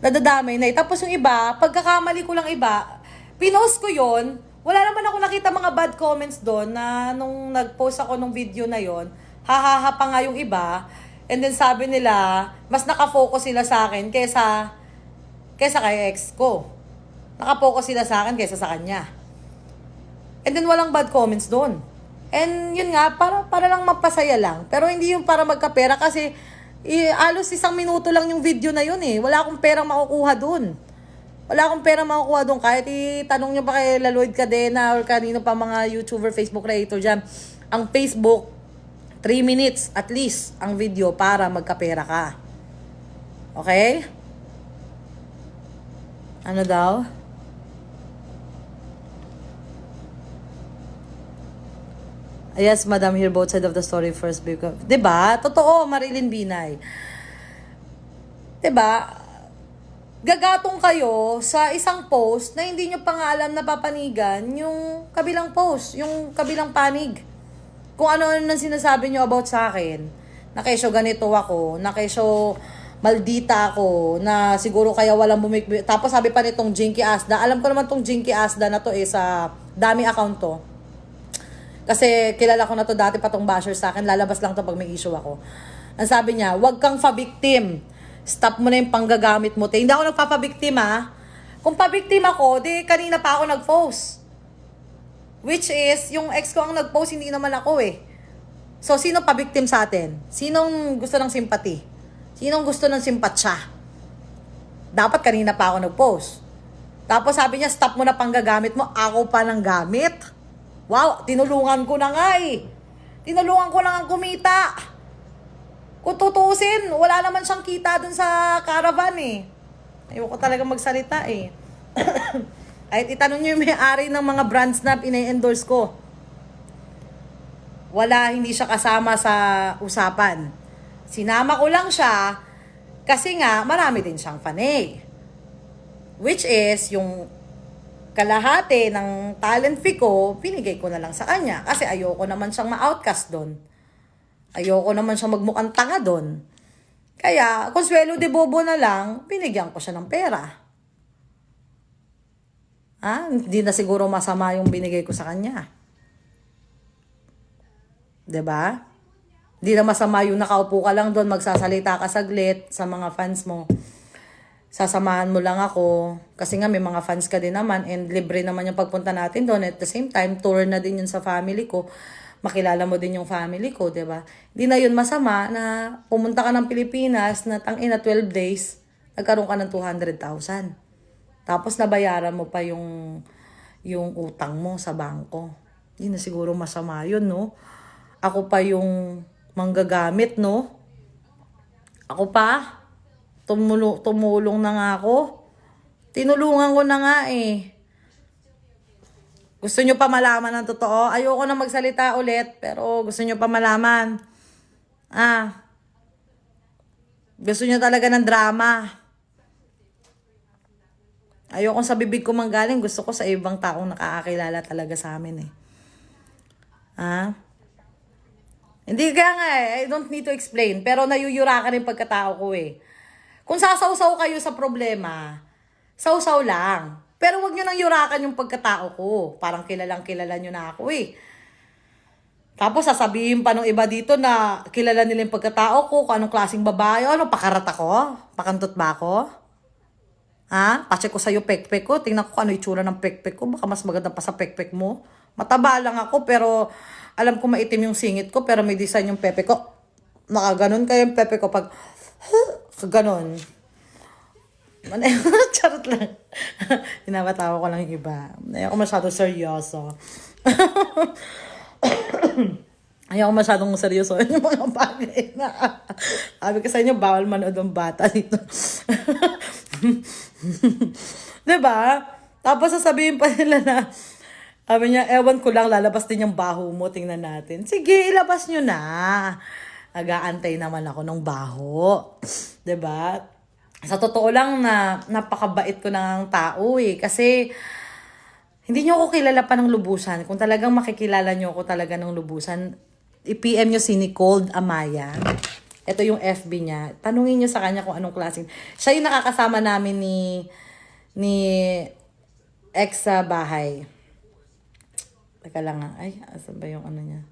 Nadadamay na. Tapos yung iba, pagkakamali ko lang iba, pinost ko yun. Wala naman ako nakita mga bad comments doon na nung nag-post ako nung video na yon, hahaha pa nga yung iba. And then sabi nila, mas nakafocus sila sa akin kaysa kay ex ko. Nakafocus sila sa akin kaysa sa kanya. And then walang bad comments doon. And yun nga, para lang mapasaya lang. Pero hindi yung para magkapera kasi alos 1 minuto lang yung video na yun eh. Wala akong perang makukuha doon. Wala akong perang makukuha doon. Kahit itanong nyo pa kay Laloyd Cadena or kanino pa mga YouTuber, Facebook creator dyan. Ang Facebook, 3 minutes at least ang video para magkapera ka. Okay? Ano daw? Yes, madam, hear both side of the story first. Because, diba? Totoo, Marilyn Binay. Diba? Gagatong kayo sa isang post na hindi nyo pa nga alam na papanigan yung kabilang post, yung kabilang panig. Kung ano-ano nang sinasabi nyo about sa akin. Na kesyo ganito ako, na kesyo maldita ako, na siguro kaya walang bumikbi. Tapos sabi pa nitong Jinky Asda, alam ko naman tong Jinky Asda na to sa dami account to. Kasi kilala ko na to dati pa tong basher sa akin. Lalabas lang to pag may issue ako. Ang sabi niya, wag kang fa-victim. Stop mo na yung panggagamit mo. Hindi ako nagpapabiktim ha. Kung pabiktim ako, di kanina pa ako nag-post. Which is, yung ex ko ang nag-post, hindi naman ako eh. So, sino pabiktim sa atin? Sinong gusto ng simpati? Sinong gusto ng simpatsya? Dapat kanina pa ako nag-post. Tapos sabi niya, stop mo na panggagamit mo. Ako pa ng gamit. Wow, tinulungan ko na nga eh. Tinulungan ko lang ang kumita. Kung tutusin, wala naman siyang kita dun sa caravan eh. Ayoko talaga magsalita eh. Ay, itanong niyo yung may-ari ng mga brands na ina-endorse ko. Wala, hindi siya kasama sa usapan. Sinama ko lang siya kasi nga marami din siyang fanay. Which is, yung kalahati ng talent fee ko, pinigay ko na lang sa kanya. Kasi ayoko naman siyang ma-outcast doon. Ayoko naman siyang magmukhang tanga doon. Kaya, Consuelo de Bobo na lang, binigyan ko siya ng pera. Hindi na siguro masama yung binigay ko sa kanya. 'Di ba? Hindi na masama yung nakaupo ka lang doon, magsasalita ka saglit sa mga fans mo. Sasamahan mo lang ako kasi nga may mga fans ka din naman and libre naman yung pagpunta natin doon. At the same time, tour na din yun sa family ko. Makilala mo din yung family ko, 'di ba? Hindi na yun masama na pumunta ka ng Pilipinas na tangina 12 days, nagkaroon ka ng 200,000. Tapos nabayaran mo pa yung utang mo sa bangko. Hindi na siguro masama yun, no? Ako pa yung manggagamit, no? Ako pa? Tumulong na nga ako. Tinulungan ko na nga eh. Gusto nyo pa malaman ng totoo? Ayoko na magsalita ulit, pero gusto nyo pa malaman. Gusto nyo talaga ng drama. Ayoko sa bibig ko manggaling. Gusto ko sa ibang taong nakakakilala talaga sa amin eh. Hindi kaya nga eh. I don't need to explain. Pero nayuyura ka rin pagkatao ko eh. Kung sasawsaw kayo sa problema, sawsaw lang. Pero wag nyo nang yurakan yung pagkatao ko. Parang kilalang kilala nyo na ako eh. Tapos sasabihin pa nung iba dito na kilala nila yung pagkatao ko, kung anong klaseng babae, ano, pakarat ako? Pakantot ba ako? Pacheck ko sa'yo pekpek ko, tingnan ko kung ano itsura ng pekpek ko, baka mas maganda pa sa pekpek mo. Mataba lang ako, pero alam ko maitim yung singit ko, pero may design yung pepe ko. Nakaganon kayo yung pepe ko pag... Ganon. Charot lang. Hinabatawa ko lang yung iba. Ayaw ko masyadong seryoso. Ayaw ko masyadong seryoso yung mga bagay na. Sabi ko sa inyo, bawal manood ng bata dito. Diba? Tapos sasabihin pa nila na, sabi niya, ewan ko lang, lalabas din yung baho mo, tingnan natin. Sige, ilabas nyo na. Nag-aantay naman ako ng baho. 'Di ba? Sa totoo lang na napakabait ko ng tao eh. Kasi hindi nyo ako kilala pa ng lubusan. Kung talagang makikilala nyo ako talaga ng lubusan, i-PM nyo si Nicole Amaya. Ito yung FB niya. Tanungin nyo sa kanya kung anong klaseng. Siya yung nakakasama namin ni ex sa bahay. Teka lang nga. Ay, asan ba yung ano niya?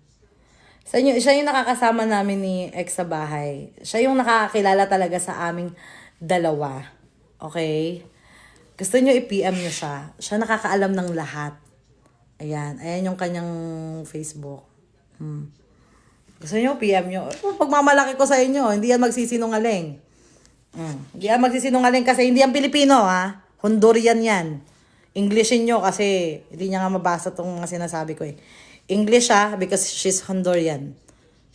Siya yung nakakasama namin ni ex sa bahay. Siya yung nakakakilala talaga sa aming dalawa. Okay? Gusto nyo i-PM nyo siya. Siya nakakaalam ng lahat. Ayan. Ayan yung kanyang Facebook. Gusto nyo, PM nyo. Pagmamalaki ko sa inyo, hindi yan magsisinungaling. Hindi yan magsisinungaling kasi hindi yan Pilipino, ha? Hondurian yan. Englishin nyo kasi hindi niya nga mabasa itong sinasabi ko eh. English because she's Hondurian.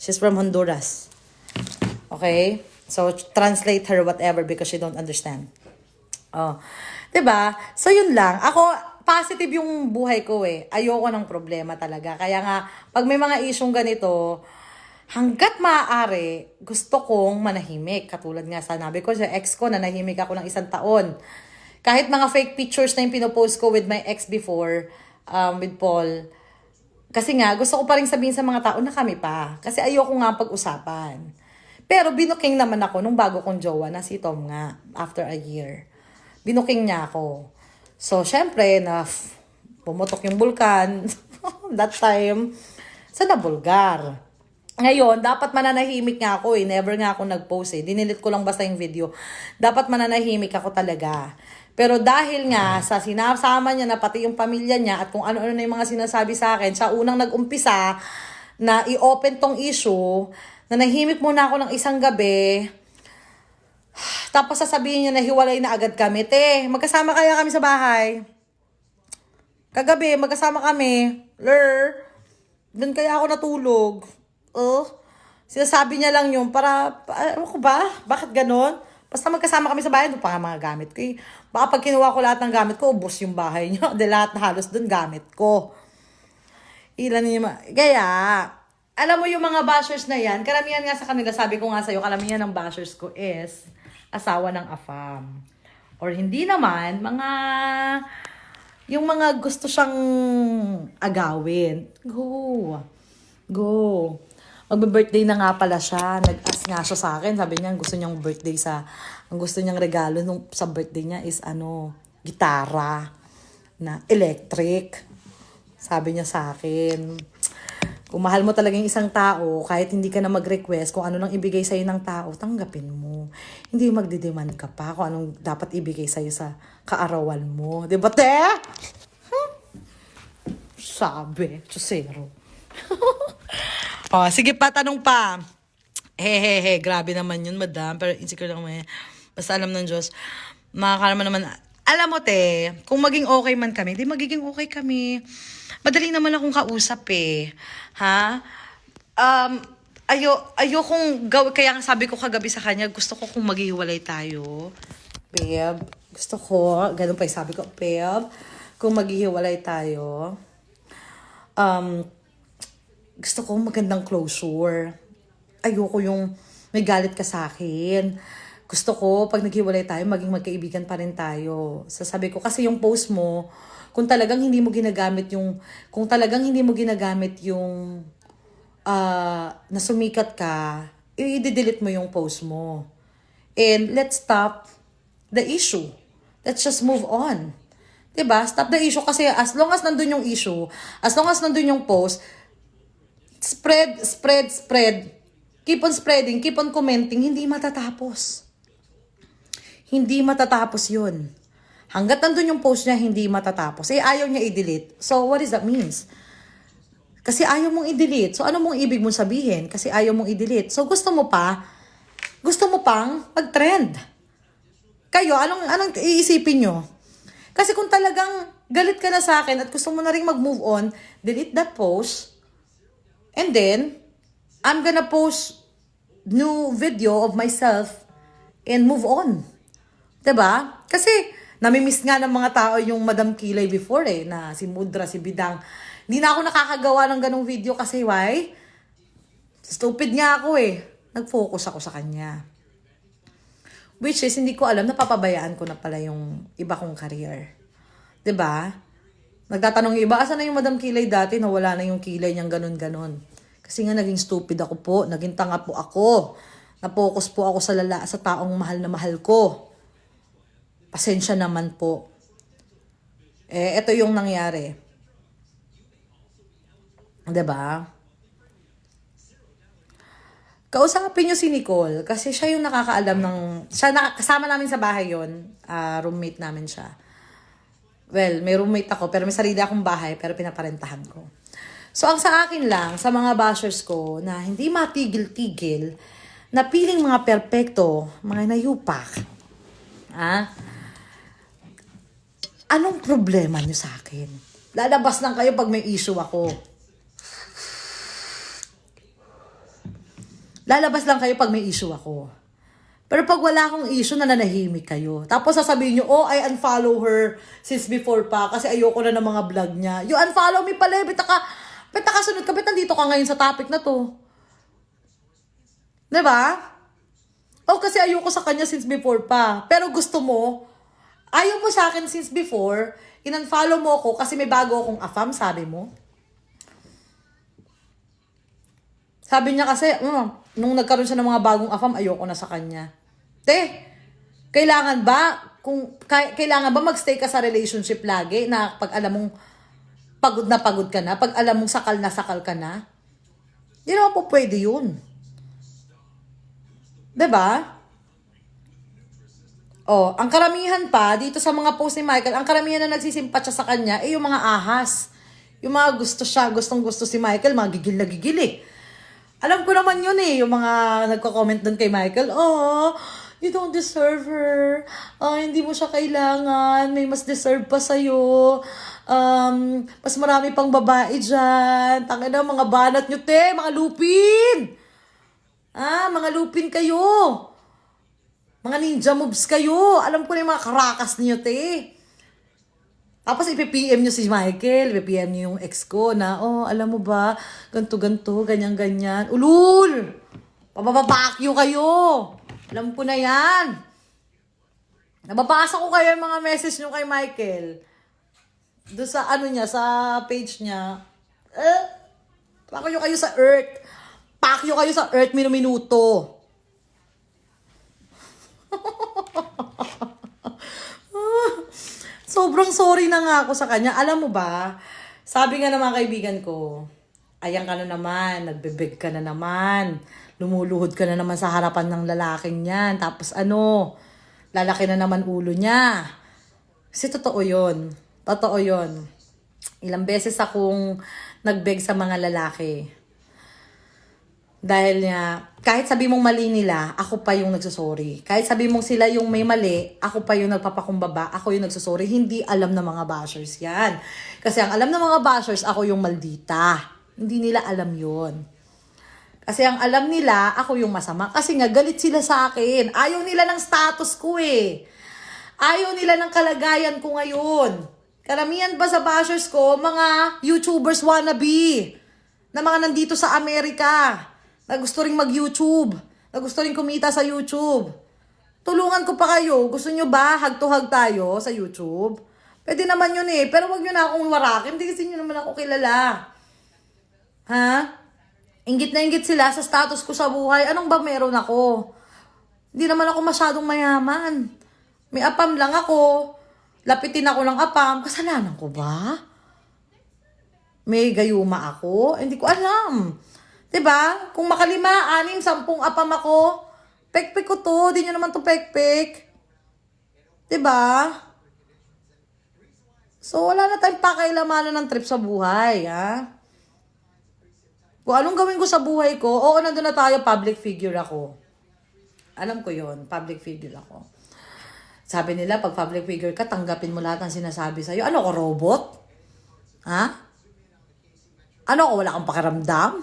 She's from Honduras. Okay? So, translate her whatever because she don't understand. Oh. 'Di ba? So, yun lang. Ako, positive yung buhay ko eh. Ayoko ng problema talaga. Kaya nga, pag may mga isyong ganito, hanggat maaari, gusto kong manahimik. Katulad nga sanabi ko sa ex ko, nanahimik ako ng 1 taon. Kahit mga fake pictures na yung pinopost ko with my ex before, with Paul, kasi nga, gusto ko pa rin sabihin sa mga tao na kami pa. Kasi ayoko nga pag-usapan. Pero binuking naman ako nung bago kong jowa na si Tom nga, after a year. Binuking niya ako. So, syempre, pumutok yung bulkan. That time, sa nabulgar. Ngayon, dapat mananahimik nga ako eh. Never nga ako nag-post eh. Dinilit ko lang basta yung video. Dapat mananahimik ako talaga. Pero dahil nga sa sinasama niya na pati yung pamilya niya at kung ano-ano na yung mga sinasabi sa akin, siya unang nag-umpisa na i-open tong issue, na nahimik muna ako ng 1 gabi, tapos sasabihin niya na hiwalay na agad kami. Te, magkasama kaya kami sa bahay. Kagabi, magkasama kami. Doon kaya ako natulog. Sinasabi niya lang yun para, ano ko ba? Bakit ganon? Basta magkasama kami sa bahay, doon pa nga mga gamit ko eh. Baka pag kinuha ko lahat ng gamit ko, ubos yung bahay niyo. De lahat na halos doon gamit ko. Ilan niya Kaya, alam mo yung mga bashers na yan, karamihan nga sa kanila, sabi ko nga sa'yo, karamihan ng bashers ko is asawa ng AFAM. Or hindi naman, yung mga gusto siyang agawin. Go. Magbe-birthday na nga pala siya. Nag-ask nga siya sa akin. Sabi niya, ang gusto niyang regalo sa birthday niya is gitara na electric. Sabi niya sa akin, kung mahal mo talaga yung isang tao, kahit hindi ka na mag-request, kung ano lang ibigay sa'yo ng tao, tanggapin mo. Hindi magdidemand ka pa kung anong dapat ibigay sa'yo sa kaarawan mo. Diba, te? Sabi, chusero. Sige pa, tanong pa. Grabe naman yun, madam. Pero insecure lang may. Basta alam ng Diyos. Makakalaman naman. Alam mo, te, kung maging okay man kami, di magiging okay kami. Madali naman akong kausap eh. Ha? Ayokong gawin. Kaya nga sabi ko kagabi sa kanya, gusto ko kung maghihiwalay tayo. Babe, gusto ko, ganun pa yung sabi ko, babe, kung maghihiwalay tayo, gusto ko magandang closure. Ayoko yung may galit ka sa akin. Gusto ko, pag naghiwalay tayo, maging magkaibigan pa rin tayo. Sasabi ko, kasi yung post mo, kung talagang hindi mo ginagamit yung na sumikat ka, i-delete mo yung post mo. And let's stop the issue. Let's just move on. Diba? Stop the issue kasi as long as nandun yung issue, as long as nandun yung post, spread. Keep on spreading, keep on commenting, hindi matatapos. Hindi matatapos yun. Hanggat nandun yung post niya, hindi matatapos. Ayaw niya i-delete. So, what does that means? Kasi ayaw mong i-delete. So, ano mong ibig mong sabihin? Kasi ayaw mong i-delete. So, gusto mo pang mag-trend. Kayo, anong iisipin nyo? Kasi kung talagang galit ka na sa akin at gusto mo na rin mag-move on, delete that post. And then, I'm gonna post new video of myself and move on. 'Di ba? Kasi namimiss nga ng mga tao yung Madam Kilay before na si Mudra, si Bidang. Hindi na ako nakakagawa ng ganong video kasi why? Stupid nga ako Nag-focus ako sa kanya. Which is, hindi ko alam, napapabayaan ko na pala yung iba kong career. 'Di ba? Nagtatanong yung iba, asan na yung Madam Kilay dati na wala na yung kilay niyang ganun-ganon. Kasi nga naging stupid ako po, naging tanga po ako. Na-focus po ako sa taong mahal na mahal ko. Pasensya naman po. Ito yung nangyari. 'Di ba? Kausapin niyo si Nicole kasi siya yung nakakaalam kasama namin sa bahay yon, roommate namin siya. Well, may roommate ako pero may sarili akong bahay pero pinaparentahan ko. So ang sa akin lang, sa mga bashers ko na hindi matigil-tigil, na piling mga perpekto, mga nayupak, anong problema niyo sa akin? Lalabas lang kayo pag may issue ako. Lalabas lang kayo pag may issue ako. Pero pag wala akong issue, nananahimik kayo. Tapos sasabihin nyo, oh, I unfollow her since before pa kasi ayoko na ng mga vlog niya. You unfollow me pala, bita ka sunod ka, nandito ka ngayon sa topic na to. Diba? Oh, kasi ayoko sa kanya since before pa. Pero gusto mo, ayaw mo sa akin since before, in-unfollow mo ako kasi may bago akong afam, sabi mo. Sabi niya kasi, nung nagkaroon siya ng mga bagong afam, ayoko na sa kanya. Kailangan ba magstay ka sa relationship lagi na pag alam mong pagod ka na, pag alam mong sakal na sakal ka na? Hindi naman po pwede yun. Diba? Oh, ang karamihan pa, dito sa mga post ni Michael, ang karamihan na nagsisimpat siya sa kanya, yung mga ahas. Yung mga gustong gusto si Michael, mga gigil na gigil eh. Alam ko naman yun eh, yung mga nagko-comment doon kay Michael, oh, you don't deserve her. Hindi mo siya kailangan. May mas deserve pa sa'yo. Mas marami pang babae dyan. Tangina, mga banat nyo, te. Mga lupin. Mga lupin kayo. Mga ninja moves kayo. Alam ko na yung mga karakas niyo, te. Tapos ipipm nyo si Michael, ipipm nyo yung ex ko na, oh, alam mo ba, ganto-ganto, ganyan-ganyan. Ulul! Pabababakyo kayo! Alam ko na yan. Nababasa ko kayo yung mga message nyo kay Michael. Doon sa sa page niya. Pakyo kayo sa Earth. Pakyo kayo sa Earth minuto. Sobrang sorry na nga ako sa kanya. Alam mo ba, sabi nga ng mga kaibigan ko, ayan ka na naman, nagbebeg ka na naman, lumuluhod ka na naman sa harapan ng lalaking yan, tapos lalaki na naman ulo niya. Kasi totoo yun. Totoo yun. Ilang beses akong nagbeg sa mga lalaki. Dahil nga, kahit sabi mong mali nila, ako pa yung nagsusorry. Kahit sabi mong sila yung may mali, ako pa yung nagpapakumbaba, ako yung nagsusorry. Hindi alam ng mga bashers yan. Kasi ang alam ng mga bashers, ako yung maldita. Hindi nila alam yon. Kasi ang alam nila, ako yung masama. Kasi nga, galit sila sa akin. Ayaw nila ng status ko eh. Ayaw nila ng kalagayan ko ngayon. Karamihan ba sa bashers ko, mga YouTubers wannabe. Na mga nandito sa Amerika. Na gusto ring mag-YouTube. Na gusto ring kumita sa YouTube. Tulungan ko pa kayo. Gusto nyo ba hug to hug tayo sa YouTube? Pwede naman yun eh. Pero wag nyo na akong warakin. Hindi kasi nyo naman ako kilala. Inggit na inggit sila sa status ko sa buhay. Anong ba meron ako? Hindi naman ako masyadong mayaman. May apam lang ako. Lapitin ako ng apam. Kasalanan ko ba? May gayuma ako? Hindi ko alam. 'Di ba? Kung makalima, 6, 10 apam ako, pekpek ko to, di nyo naman to pekpek. 'Di ba? So, wala na tayong pakialamanan ng trip sa buhay, Kung anong gawin ko sa buhay ko, oo, nandun na tayo, public figure ako. Alam ko yon, public figure ako. Sabi nila, pag public figure ka, tanggapin mo lahat ng sinasabi sa'yo. Ano ko, robot? Ano ko, wala kang pakiramdam?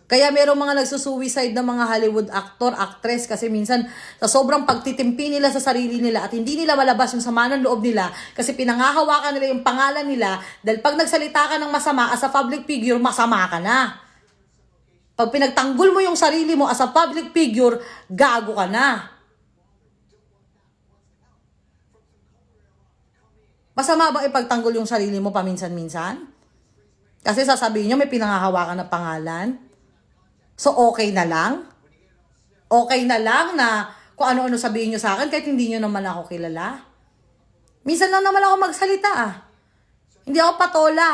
Kaya merong mga nagsusuicide ng mga Hollywood actor, actress kasi minsan sa sobrang pagtitimpi nila sa sarili nila at hindi nila malabas yung sama ng loob nila kasi pinangahawakan nila yung pangalan nila dahil pag nagsalita ka ng masama as a public figure, masama ka na. Pag pinagtanggol mo yung sarili mo as a public figure, gago ka na. Masama bang ipagtanggol yung sarili mo paminsan-minsan? Kasi sasabihin nyo may pinangahawakan na pangalan. So okay na lang? Okay na lang na kung ano-ano sabihin nyo sa akin kahit hindi nyo naman ako kilala? Minsan lang naman ako magsalita ah. Hindi ako patola.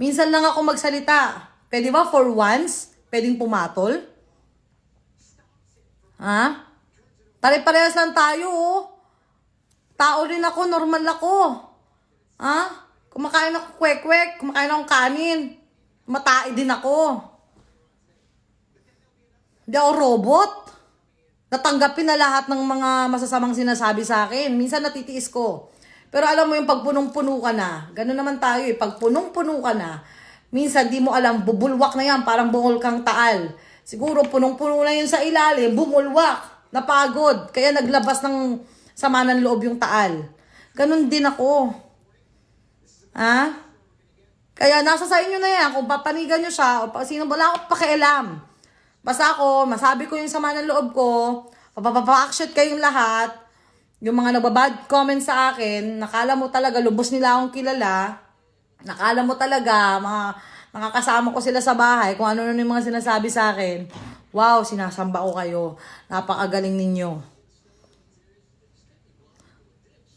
Minsan lang ako magsalita. Pwede ba for once? Pwedeng pumatol? Ha? Pare-parehas lang tayo oh. Tao rin ako, normal ako. Ha? Kumakain ako kwek-kwek, kumakain akong kanin. Matai din ako. Hindi ako robot. Natanggapin na lahat ng mga masasamang sinasabi sa akin. Minsan natitiis ko. Pero alam mo yung pag punong-puno ka na, gano'n naman tayo eh, pag punong-puno ka na, minsan di mo alam, bubulwak na yan, parang bungol kang taal. Siguro punong-puno na yun sa ilalim, bumulwak, napagod, kaya naglabas ng sama ng loob yung taal. Ganun din ako. Ha? Kaya nasa sa inyo na yan, kung papanigan nyo siya, o sino, wala akong pakialam. Basta ako, masabi ko yung sama ng loob ko, papapa-action kayong lahat, yung mga nagbabad comment sa akin, nakala mo talaga, lubos nila akong kilala, nakala mo talaga, makakasama ko sila sa bahay, kung ano-ano yung mga sinasabi sa akin, wow, sinasamba ko kayo, napakagaling ninyo.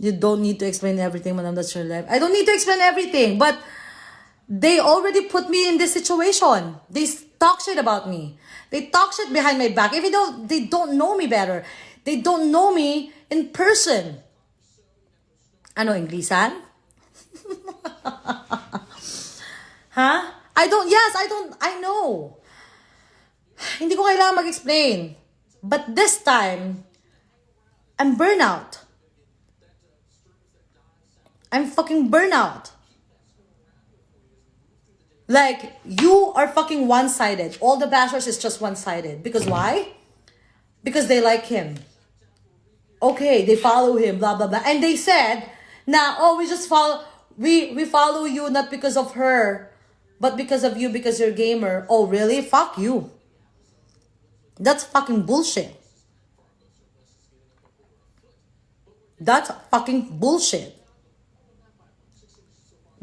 You don't need to explain everything, madam, that's your life. I don't need to explain everything, but they already put me in this situation. They talk shit about me. They talk shit behind my back. If they don't know me better. They don't know me in person. Ano, Inglisan? Huh? I know. Hindi ko kailangan mag-explain. But this time, I'm burnout. I'm fucking burnout. Like, you are fucking one-sided. All the bashers is just one-sided. Because why? Because they like him. Okay, they follow him, blah, blah, blah. And they said, we just follow, we follow you not because of her, but because of you, because you're gamer. Oh, really? Fuck you. That's fucking bullshit. That's fucking bullshit.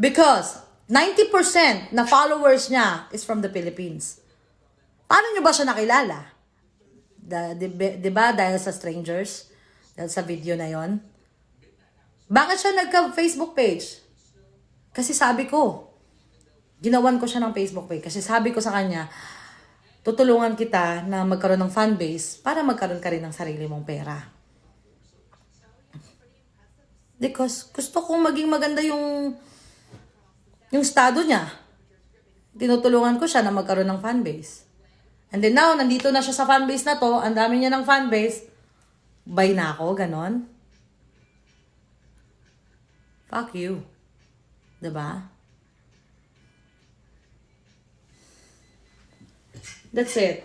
Because 90% na followers niya is from the Philippines. Paano niyo ba siya nakilala? Diba? Dahil sa strangers? Dahil sa video na yon. Bakit siya nagka-Facebook page? Kasi sabi ko, ginawan ko siya ng Facebook page. Kasi sabi ko sa kanya, tutulungan kita na magkaroon ng fan base para magkaroon ka rin ng sarili mong pera. Because gusto kong maging maganda yung estado niya. Tinutulungan ko siya na magkaroon ng fanbase. And then now, nandito na siya sa fanbase na to, ang dami niya ng fanbase, buy na ako, ganon. Fuck you. Diba? That's it.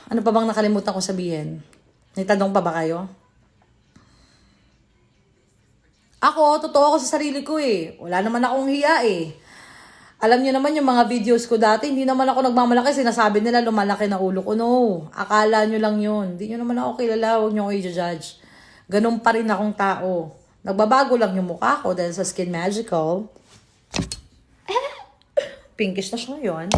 Ano pa bang nakalimutan ko sabihin? May tanong pa ba kayo? Ako, totoo ako sa sarili ko eh. Wala naman akong hiya eh. Alam niyo naman yung mga videos ko dati, hindi naman ako nagmamalaki. Sinasabi nila lumalaki na ulo ko. No, akala nyo lang yun. Hindi nyo naman ako kilala, huwag nyo ako i-judge. Ganun pa rin akong tao. Nagbabago lang yung mukha ko dahil sa Skin Magical. Pinkish na siya ngayon.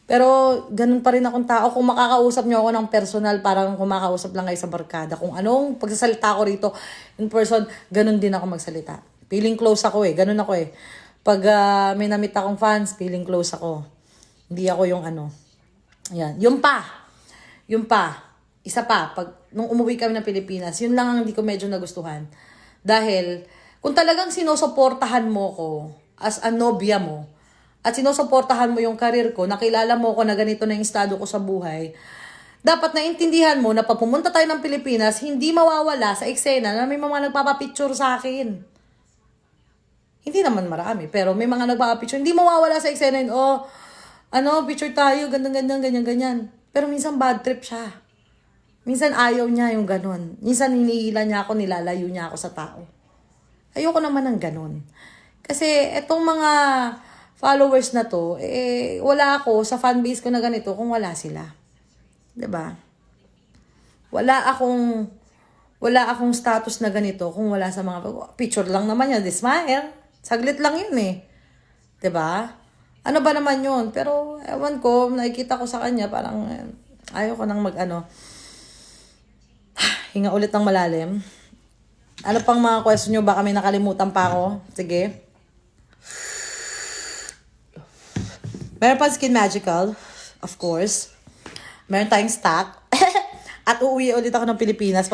Pero ganun pa rin akong tao. Kung makakausap nyo ako ng personal, parang kumakausap lang kayo sa barkada. Kung anong pagsasalita ko rito in person, ganun din ako magsalita. Feeling close ako eh. Ganun ako eh. Pag may namit akong fans, feeling close ako. Hindi ako yung ano. Ayan. Yung pa. Isa pa. Nung umuwi kami ng Pilipinas, yun lang ang hindi ko medyo nagustuhan. Dahil, kung talagang sinusuportahan mo ko as a nobya mo, at sinusuportahan mo yung karir ko, nakilala mo ko na ganito na yung estado ko sa buhay, dapat naintindihan mo na pag pumunta tayo ng Pilipinas, hindi mawawala sa eksena na may mga nagpapapicture sa akin. Hindi naman marami, pero may mga nagpapapicture. Hindi mawawala sa eksena yun, picture tayo, ganyan. Pero minsan bad trip siya. Minsan ayaw niya yung ganon. Minsan hinihila niya ako, nilalayo niya ako sa tao. Ayoko naman ng ganon. Kasi etong mga followers na to, wala ako sa fanbase ko na ganito kung wala sila. 'Di ba? Wala akong status na ganito kung wala sa mga picture lang naman yan, smile. Saglit lang yun eh. 'Di ba? Ano ba naman yun? Pero ewan ko, nakikita ko sa kanya parang ayaw ko nang hinga ulit ng malalim. Ano pang mga question nyo? Baka may nakalimutan pa ako. Sige. Meron pa Skin Magical, of course. Meron tayong stock. At uuwi ulit ako ng Pilipinas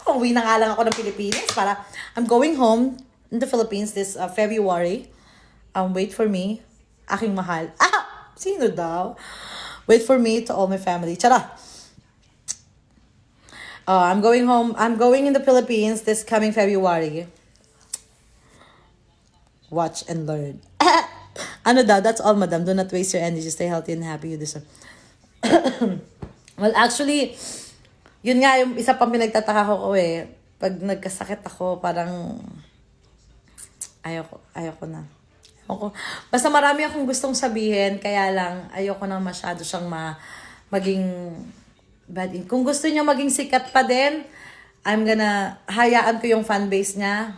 uuwi na nga lang ako ng Pilipinas para I'm going home in the Philippines this February. Wait for me. Aking mahal. Sino daw? Wait for me to all my family. Tara! I'm going home. I'm going in the Philippines this coming February. Watch and learn. Ano daw? That's all, madam. Do not waste your energy. Stay healthy and happy. You deserve. Well, actually, yun nga yung isa pang pinagtataka ko eh. Pag nagkasakit ako, parang ayoko na. Basta marami akong gustong sabihin, kaya lang ayoko na masyado siyang maging bad. Kung gusto niya maging sikat pa din, hayaan ko yung fanbase niya.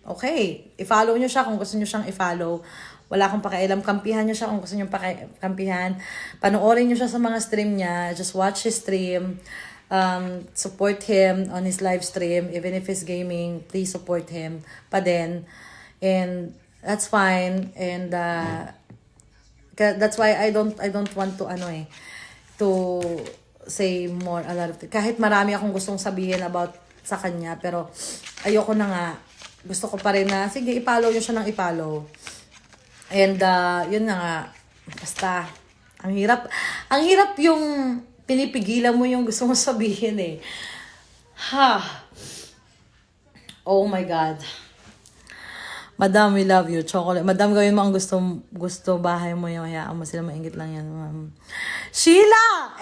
Okay, i-follow niyo siya kung gusto niyo siyang i-follow. Wala akong pakialam, kampihan niyo siya kung gusto niyo kampihan. Panoorin niyo siya sa mga stream niya. Just watch his stream. Support him on his live stream. Even if he's gaming, please support him pa din. And that's fine. And that's why I don't want to say more a lot of things. Kahit marami akong gustong sabihin about sa kanya, pero ayoko na nga. Gusto ko pa rin na, sige, i-follow nyo siya ng i-follow. And yun na nga. Basta, ang hirap yung pinipigilan mo yung gusto mo sabihin eh. Oh my God. Madam, we love you. Chocolate. Madam, gawin mo ang gusto bahay mo yung hayaan mo sila, maingit lang yan. Sheila!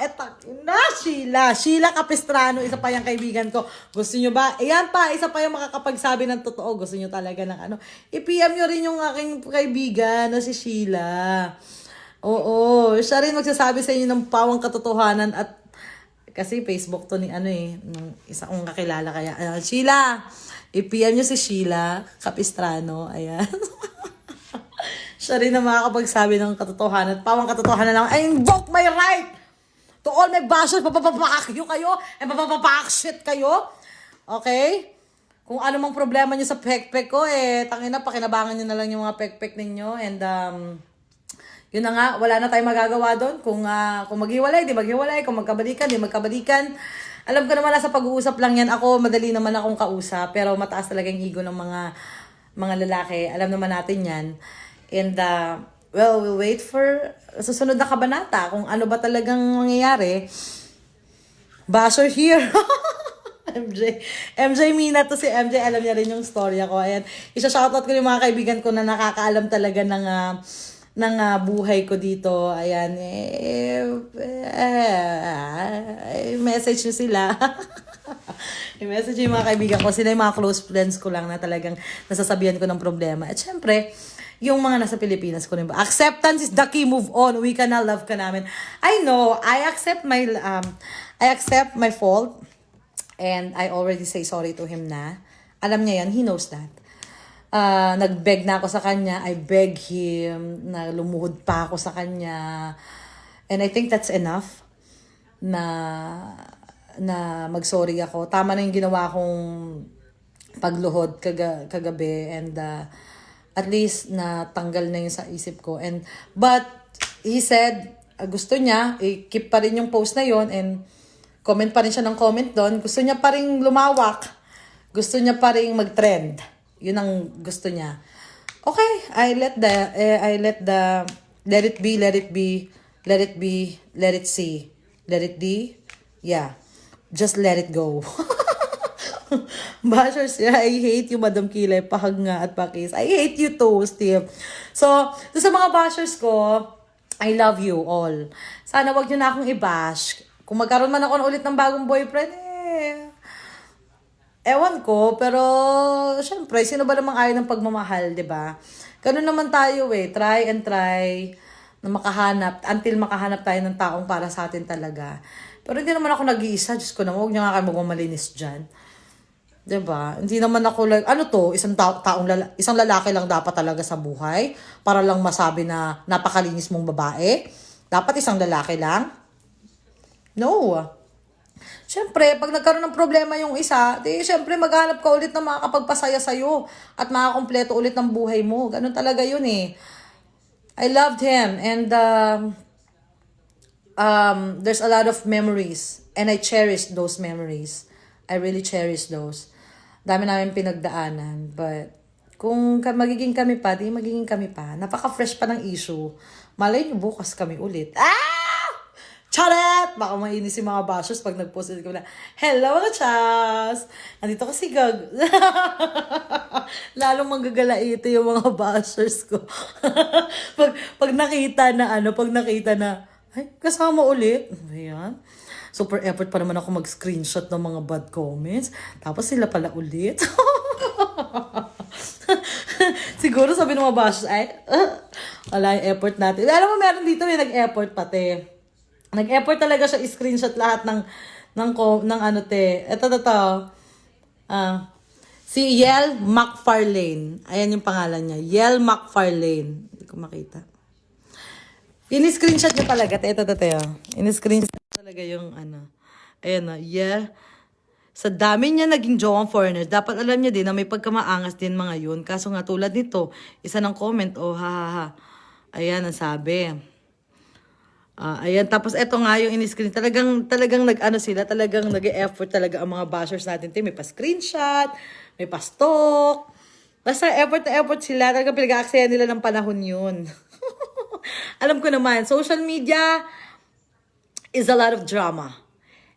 Sheila Capistrano, isa pa yung kaibigan ko. Gusto nyo ba? Ayan pa, isa pa yung makakapagsabi ng totoo. Gusto nyo talaga ng I-PM nyo rin yung aking kaibigan na si Sheila. Oo, siya rin magsasabi sa inyo ng pawang katotohanan at kasi Facebook to ni nung isa kong kakilala kaya. Sheila! I-PM nyo si Sheila Capistrano. Ayan. Siya rin na makakapagsabi ng katotohanan. Pawang katotohanan lang. I invoke my right to all my bashers. Papapapakyo kayo. And papapapakshit kayo. Okay? Kung ano mang problema nyo sa pekpek ko, tangina, pakinabangan nyo na lang yung mga pekpek ninyo. And, yun na nga, wala na tayong magagawa doon. Kung maghiwalay, di maghiwalay. Kung magkabalikan, di magkabalikan. Alam ko naman nasa pag-uusap lang yan. Ako, madali naman akong kausap. Pero mataas talaga yung ego ng mga lalaki. Alam naman natin yan. And, we'll wait for susunod na kabanata. Kung ano ba talagang mangyayari. Basher here. MJ Mina to si MJ. Alam niya rin yung story ako. Ayan. Isa-shoutout ko yung mga kaibigan ko na nakakaalam talaga ng buhay ko dito. Ayan. Message nyo sila. I-message yung mga kaibigan ko. Sila yung mga close friends ko lang na talagang nasasabihan ko ng problema. At syempre, yung mga nasa Pilipinas ko rin ba. Acceptance is the key. Move on. We ka na, love ka namin. I know. I accept my fault. And I already say sorry to him na. Alam niya yan. He knows that. Nag-beg na ako sa kanya. I beg him na lumuhod pa ako sa kanya. And I think that's enough na mag-sorry ako. Tama na yung ginawa kong pagluhod kagabi. And at least natanggal na yun sa isip ko. But he said, gusto niya, keep pa rin yung post na yun. And comment pa rin siya ng comment doon. Gusto niya pa rin lumawak. Gusto niya pa rin mag-trend. Yun ang gusto niya. Okay, let it be, let it see. Let it be. Yeah. Just let it go. Bashers, I hate you, Madam Kilay, pahag nga at pakis. I hate you too, Steve. So, sa mga bashers ko, I love you all. Sana wag nyo na akong i-bash. Kung magkaroon man ako ulit ng bagong boyfriend, Ewan ko, pero syempre, sino ba namang ayaw ng pagmamahal, di ba? Ganun naman tayo eh, try and try na makahanap, until makahanap tayo ng taong para sa atin talaga. Pero hindi naman ako nag-iisa, Diyos ko naman, huwag niyo nga kayo magmamalinis dyan. 'Di ba? Hindi naman ako like, ano to, isang lalaki lang dapat talaga sa buhay para lang masabi na napakalinis mong babae. Dapat isang lalaki lang? No. Siyempre, pag nagkaroon ng problema yung isa, di siyempre maghanap ka ulit ng makakapagpasaya sa'yo at makakompleto ulit ng buhay mo. Ganun talaga yun eh. I loved him and there's a lot of memories and I cherish those memories. I really cherish those. Dami namin pinagdaanan. But kung magiging kami pa, di magiging kami pa. Napaka-fresh pa ng issue. Malay niyo bukas kami ulit. Ah! Charet! Baka mainis yung mga bashers pag nag-post ulit kami na, hello mga chas! Nandito kasi gag... Lalong manggagalaito yung mga bashers ko. pag nakita na ay, kasama ulit. Ayan. Super effort pa naman ako mag-screenshot ng mga bad comments. Tapos sila pala ulit. Siguro sabi ng mga bashers, ay, wala yung effort natin. Alam mo, meron dito may nag-effort pati. Nag-effort talaga siya i-screenshot lahat ng ano te. Ito. Si Yel McFarlane. Ayan yung pangalan niya. Yel McFarlane. Hindi ko makita. In-screenshot niya talaga. Ito. In-screenshot talaga yung ano. Ayan na. Yeah. Sa dami niya naging jowang foreigners, dapat alam niya din na may pagkamaangas din mga yun. Kaso nga tulad nito, isa ng comment, oh ha. Ayan ang sabi. Ayan, tapos eto nga yung in-screen. Talagang nag-ano sila, talagang nag-e-effort talaga ang mga bashers natin. May pa-screenshot, may pa-stalk. Basta effort na effort sila. Talagang pinag-aaksaya nila ng panahon yun. Alam ko naman, social media is a lot of drama.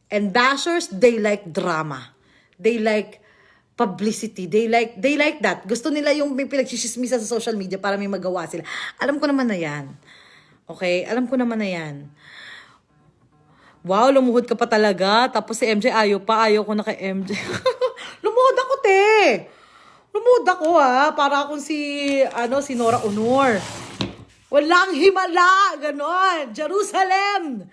And bashers, they like drama. They like publicity. They like that. Gusto nila yung may pinagchichismisa sa social media para may magawa sila. Alam ko naman na yan. Okay? Alam ko naman na yan. Wow, lumuhod ka pa talaga. Tapos si MJ, ayaw ko na kay MJ. Lumuhod ako, te. Lumuhod ako, ha. Para akong si Nora Honor. Walang himala. Ganon. Jerusalem.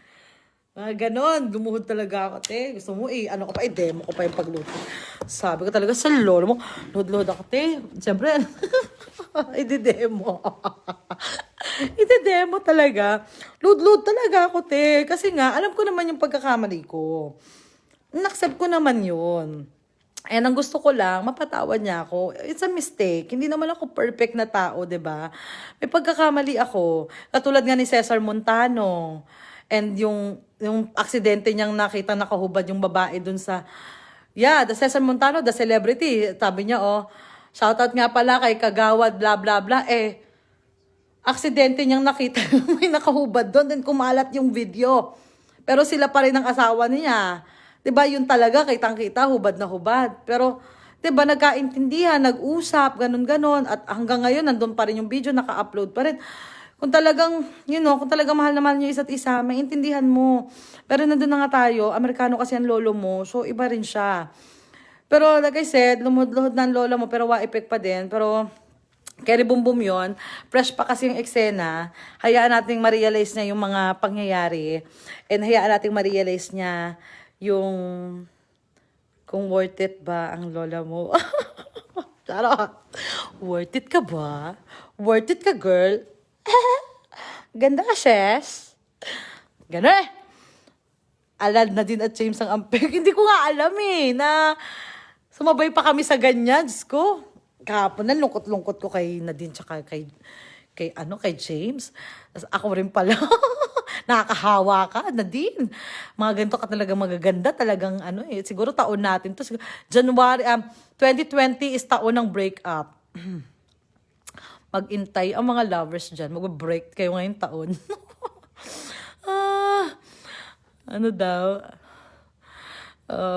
Ganon. Lumuhod talaga ako, te. Gusto mo, ano ko pa, demo ko pa yung pagluto. Sabi ko talaga sa lolo mo, load ako, te. Siyempre, i-demo. I-demo talaga. Load talaga ako, te. Kasi nga, alam ko naman yung pagkakamali ko. Accept ko naman yun. And ang gusto ko lang, mapatawad niya ako. It's a mistake. Hindi naman ako perfect na tao, 'di ba? May pagkakamali ako. Katulad nga ni Cesar Montano. And yung aksidente niyang nakita nakahubad yung babae dun sa... Yeah, the Cesar Montano, the celebrity. Sabi niya, shoutout nga pala kay Kagawad, blah, blah, blah. Aksidente niyang nakita may nakahubad doon. Then kumalat yung video. Pero sila pa rin ang asawa niya. 'Di ba yun talaga, kitang-kita, hubad na hubad. Pero, 'di ba nagkaintindihan, nag-usap, ganun-ganon. At hanggang ngayon, nandun pa rin yung video, naka-upload pa rin. Kung talagang, kung talagang mahal na mahal niyo isa't isa, maintindihan mo. Pero nandun na nga tayo, Amerikano kasi ang lolo mo, so iba rin siya. Pero like I said, lumuhod-luhod na ang lola mo, pero wa-effect pa din. Pero, carry boom boom yun. Fresh pa kasi yung eksena. Hayaan nating ma-realize niya yung mga pangyayari. And hayaan nating ma-realize niya yung kung worth it ba ang lola mo. Charot. Worth it ka ba? Worth it ka, girl? Ganda ka, Shes. Gano'n eh. Alad na din at James ang ampeg. Hindi ko nga alam na sumabay pa kami sa ganyan. Diyos ko. Kahapon na, lungkot-lungkot ko kay Nadine tsaka kay James. Tapos ako rin pala. Nakakahawa ka, Nadine. Mga ganito ka talaga magaganda. Talagang siguro taon natin to. January, 2020 is taon ng breakup. Mag-intay ang mga lovers dyan. Mag-break kayo ngayong taon. Ano daw?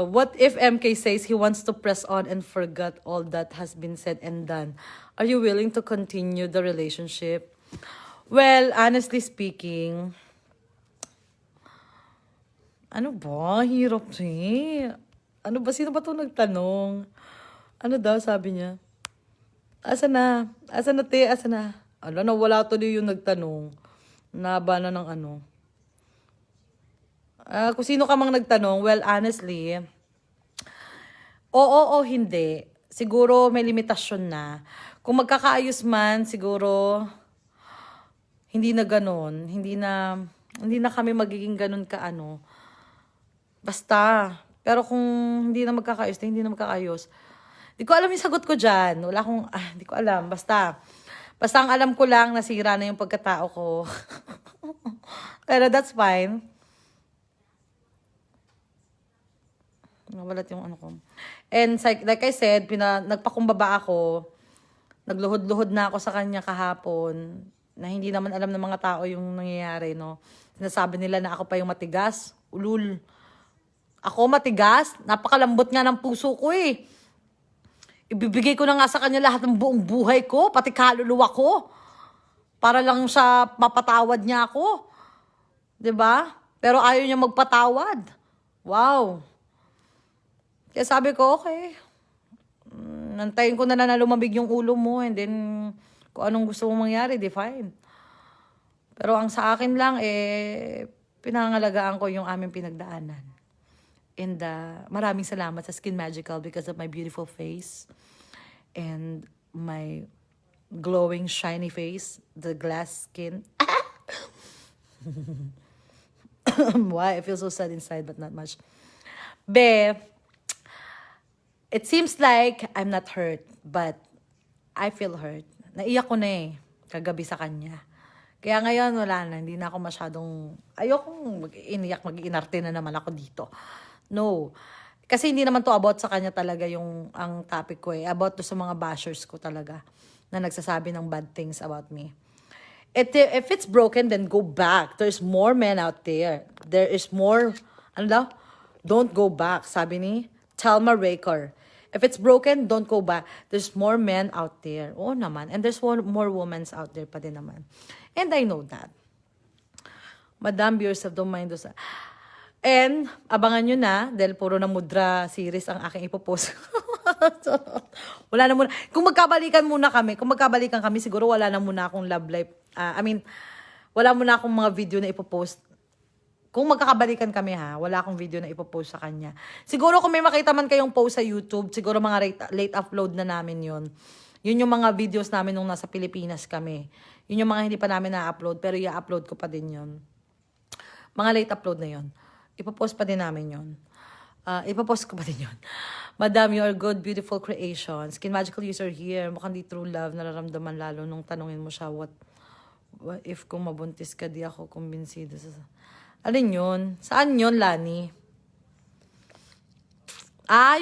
What if MK says he wants to press on and forget all that has been said and done? Are you willing to continue the relationship? Well, honestly speaking, ano ba? Hirap eh. Ano ba? Sino ba ito nagtanong? Ano daw sabi niya? Asa na? Asa na, te? Asa na? Ala, nawala tuloy yung nagtanong. Naba na ng ano. Kung sino ka mang nagtanong, well, honestly, oo o hindi. Siguro may limitasyon na. Kung magkakaayos man, siguro hindi na ganun. Hindi na kami magiging ganun ka ano. Basta. Pero kung hindi na magkakaayos, hindi na magkakaayos. Di ko alam yung sagot ko dyan. Wala akong, di ko alam. Basta ang alam ko lang, nasira na yung pagkatao ko. Pero that's fine. Nawalat yung ano ko. And like I said, nagpakumbaba ako. Nagluhod-luhod na ako sa kanya kahapon. Na hindi naman alam ng mga tao yung nangyayari, no? Sinasabi nila na ako pa yung matigas. Ulul. Ako matigas? Napakalambot nga ng puso ko eh. Ibibigay ko na nga sa kanya lahat ng buong buhay ko, pati kaluluwa ko. Para lang siya mapatawad niya ako. 'Di ba? Pero ayaw niya magpatawad. Wow. Kaya sabi ko, okay. Nantayin ko na lumamig yung ulo mo and then kung anong gusto mong mangyari, di fine. Pero ang sa akin lang, pinangalagaan ko yung aming pinagdaanan. And maraming salamat sa Skin Magical because of my beautiful face and my glowing, shiny face, the glass skin. Why? I feel so sad inside but not much. Be, it seems like I'm not hurt, but I feel hurt. Naiyak ko na kagabi sa kanya. Kaya ngayon, wala na. Hindi na ako masyadong, ayokong mag-iinarte na naman ako dito. No. Kasi hindi naman to about sa kanya talaga ang topic ko About to sa mga bashers ko talaga na nagsasabi ng bad things about me. If it's broken, then go back. There's more men out there. There is more, don't go back, sabi ni Talma Raker. If it's broken, don't go back. There's more men out there. Oo naman. And there's more women out there pa din naman. And I know that. Madam, viewers of Don't Mind Those. And, abangan nyo na, dahil puro na mudra series ang aking ipopost. So, wala na muna. Kung magkabalikan kami, siguro wala na muna akong love life. Wala muna akong mga video na ipopost. Kung magkakabalikan kami wala akong video na ipopost sa kanya. Siguro kung may makita man kayong post sa YouTube, siguro mga late upload na namin yon. Yun yung mga videos namin nung nasa Pilipinas kami. Yun yung mga hindi pa namin na-upload, pero i-upload ko pa din yon. Mga late upload na yon. Ipopost pa din namin yon. Ipopost ko pa din yon. Madam, you are good, beautiful creation. Skin Magical user here. Mukhang di true love. Nararamdaman lalo nung tanungin mo siya, what if kung mabuntis ka, di ako kumbinsido sa... Alin yun? Saan yun, Lani?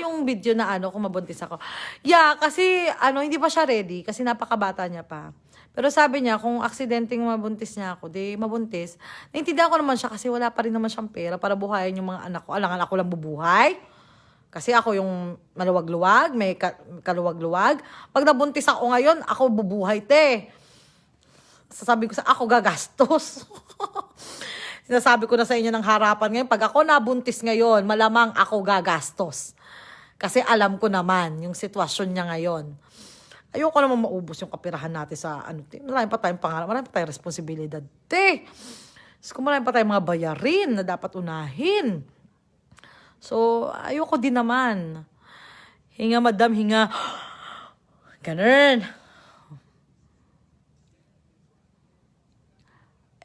Yung video na kung mabuntis ako. Yeah, kasi hindi pa siya ready. Kasi napakabata niya pa. Pero sabi niya, kung aksidenteng mabuntis niya ako, di mabuntis. Naintindihan ko naman siya kasi wala pa rin naman siyang pera para buhayin yung mga anak ko. Alangan ako lang bubuhay. Kasi ako yung maluwag-luwag, may kaluwag-luwag. Pag nabuntis ako ngayon, ako bubuhay, te. Sasabi ko ako gagastos. Sinasabi ko na sa inyo ng harapan ngayon, pag ako nabuntis ngayon, malamang ako gagastos. Kasi alam ko naman yung sitwasyon niya ngayon. Ayoko naman maubos yung kapirahan natin sa marami pa tayong pangarap, marami pa tayong responsibilidad. Kung marami pa tayong mga bayarin na dapat unahin. So, ayoko din naman. Hinga, madam, hinga. Ganun.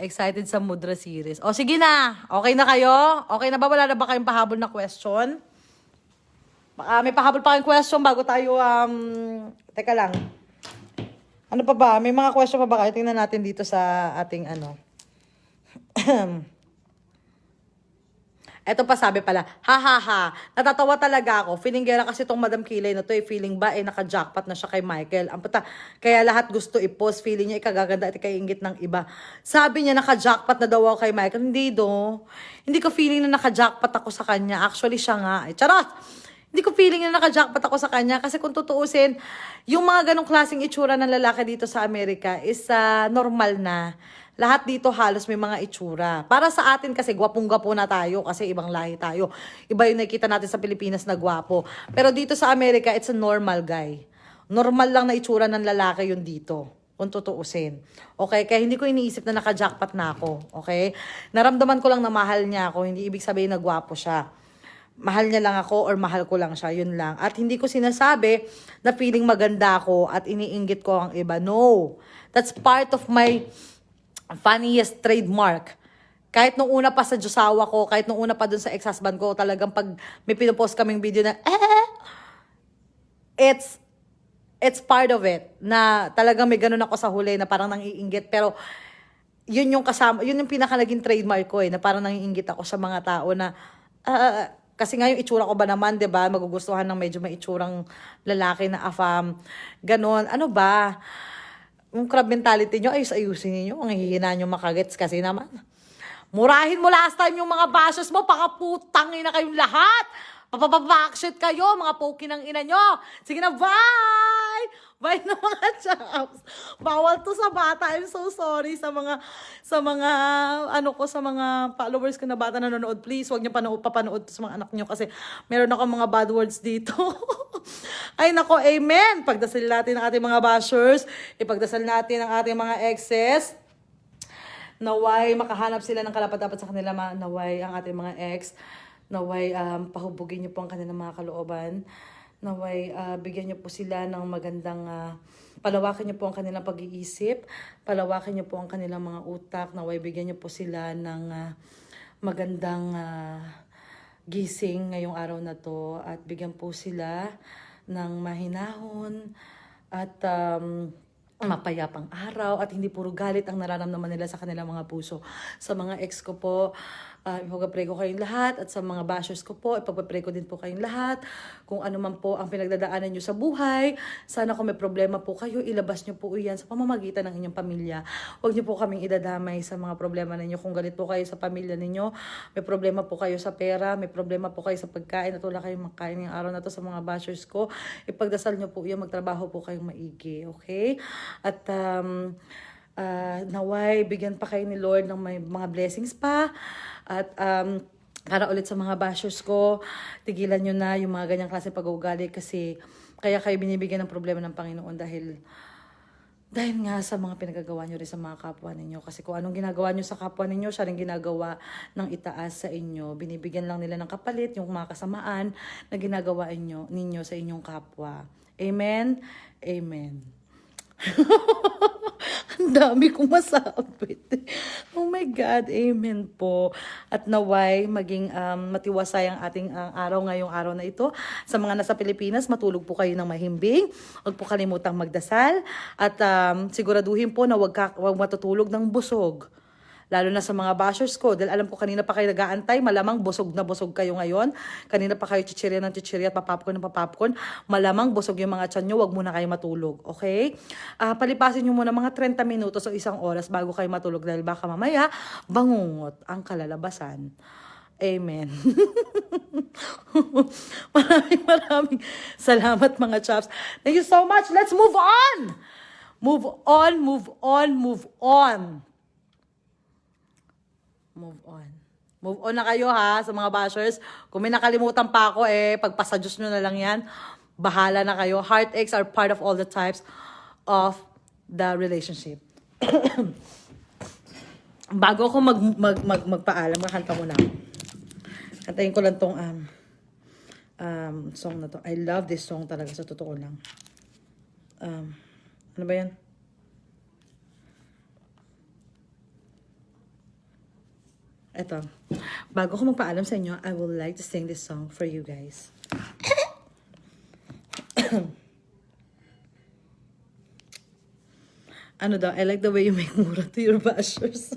Excited sa Mudra series. O, sige na. Okay na kayo? Okay na ba? Wala na ba kayong pahabol na question? Baka may pahabol pa kayong question bago tayo, teka lang. Ano pa ba? May mga question pa ba kayo? Tingnan natin dito sa ating Eto pa sabi pala, natatawa talaga ako. Feeling gera kasi tong Madam Kilay na to, feeling ba naka-jackpot na siya kay Michael. Ang pata, kaya lahat gusto i-post, feeling niya ikagaganda at ikaingit ng iba. Sabi niya naka-jackpot na daw ako kay Michael. Hindi do. Hindi ko feeling na naka-jackpot ako sa kanya. Actually siya nga. Charot! Hindi ko feeling na naka-jackpot ako sa kanya kasi kung tutuusin, yung mga ganong klaseng itsura ng lalaki dito sa Amerika is normal na Lahat dito halos may mga itsura. Para sa atin kasi, gwapong-gwapo na tayo kasi ibang lahi tayo. Iba yung nakikita natin sa Pilipinas na gwapo. Pero dito sa Amerika, it's a normal guy. Normal lang na itsura ng lalaki yun dito. Kung tutuusin. Okay? Kaya hindi ko iniisip na naka-jackpot na ako. Okay? Naramdaman ko lang na mahal niya ako. Hindi ibig sabihin na gwapo siya. Mahal niya lang ako or mahal ko lang siya, yun lang. At hindi ko sinasabi na feeling maganda ako at iniinggit ko ang iba. No. That's part of my funniest trademark. Kahit nung una pa sa Diyosawa ko, kahit nung una pa dun sa ex-husband ko, talagang pag may pinupost kaming video na, it's part of it. Na talagang may ganun ako sa huli na parang nangiinggit. Pero yun yung kasama, yun yung pinaka naging trademark ko na parang nangiinggit ako sa mga tao na, kasi nga yung itsura ko ba naman, 'di ba? Magugustuhan ng medyo may itsurang lalaki na afam. Ganon. Ano ba? Yung crab mentality nyo, ayusin niyo. Ang hihina nyo makagets kasi naman. Murahin mo last time yung mga basos mo, pakaputang ina kayong lahat. Papabackshit kayo, mga poki ng ina nyo. Sige na, bye! Bye na mga chaps. Bawal to sa bata. I'm so sorry sa mga, sa mga followers ko na bata na nanonood. Please, huwag niyo papanood to sa mga anak niyo kasi meron ako mga bad words dito. Ay nako, amen. Pagdasal natin ang ating mga bashers. Ipagdasal natin ang ating mga exes. Naway makahanap sila ng karapat-dapat sa kanila, naway ang ating mga ex, naway pahubugin niyo po ang kanilang mga kalooban, naway bigyan niyo po sila ng magandang, palawakin niyo po ang kanilang pag-iisip, palawakin niyo po ang kanilang mga utak, naway bigyan niyo po sila ng magandang gising ngayong araw na to at bigyan po sila ng mahinahon at mapayapang araw at hindi puro galit ang nararamdaman nila sa kanilang mga puso. Sa mga ex ko po, ipagpapray ko kayong lahat at sa mga bashers ko po, ipagpapray ko din po kayong lahat. Kung ano man po ang pinagdadaanan nyo sa buhay, sana kung may problema po kayo, ilabas nyo po yan sa pamamagitan ng inyong pamilya. Huwag nyo po kaming idadamay sa mga problema ninyo. Kung galit po kayo sa pamilya ninyo, may problema po kayo sa pera, may problema po kayo sa pagkain at wala kayong makain ng araw na to sa mga bashers ko, ipagdasal nyo po yan, magtrabaho po kayong maigi, okay? At naway, bigyan pa kayo ni Lord ng may mga blessings pa. At para ulit sa mga bashers ko, tigilan nyo na yung mga ganyang klase pag-uugali kasi kaya kayo binibigyan ng problema ng Panginoon dahil nga sa mga pinagagawa nyo rin sa mga kapwa ninyo. Kasi kung anong ginagawa nyo sa kapwa ninyo, siya rin ginagawa ng itaas sa inyo. Binibigyan lang nila ng kapalit yung mga kasamaan na ginagawa ninyo sa inyong kapwa. Amen? Amen. Ang dami kong masabit. Oh my God, amen po. At naway, maging matiwasay ang ating araw ngayong araw na ito. Sa mga nasa Pilipinas, matulog po kayo ng mahimbing. Huwag po kalimutang magdasal. At siguraduhin po na huwag matutulog ng busog. Lalo na sa mga bashers ko. Dahil alam ko kanina pa kayo nag-aantay, malamang busog na busog kayo ngayon. Kanina pa kayo chichirya ng chichirya at papapcorn ng papapcorn. Malamang busog yung mga tiyan nyo, wag muna kayo matulog. Okay? Palipasin nyo muna mga 30 minutos o isang oras bago kayo matulog dahil baka mamaya bangungot ang kalalabasan. Amen. maraming salamat mga chaps. Thank you so much. Let's move on. Move on, move on, move on. Move on. Move on na kayo ha sa mga bashers. Kung may nakalimutan pa ako pagpasadyos nyo na lang yan. Bahala na kayo. Heartaches are part of all the types of the relationship. Bago ako magpaalam, kakanta ko na. Kantayin ko lang tong song na to. I love this song talaga sa totoo lang. Ano ba yan? Eto, bago ko magpaalam sa inyo, I would like to sing this song for you guys. Ano daw, I like the way you make mura to your bashers.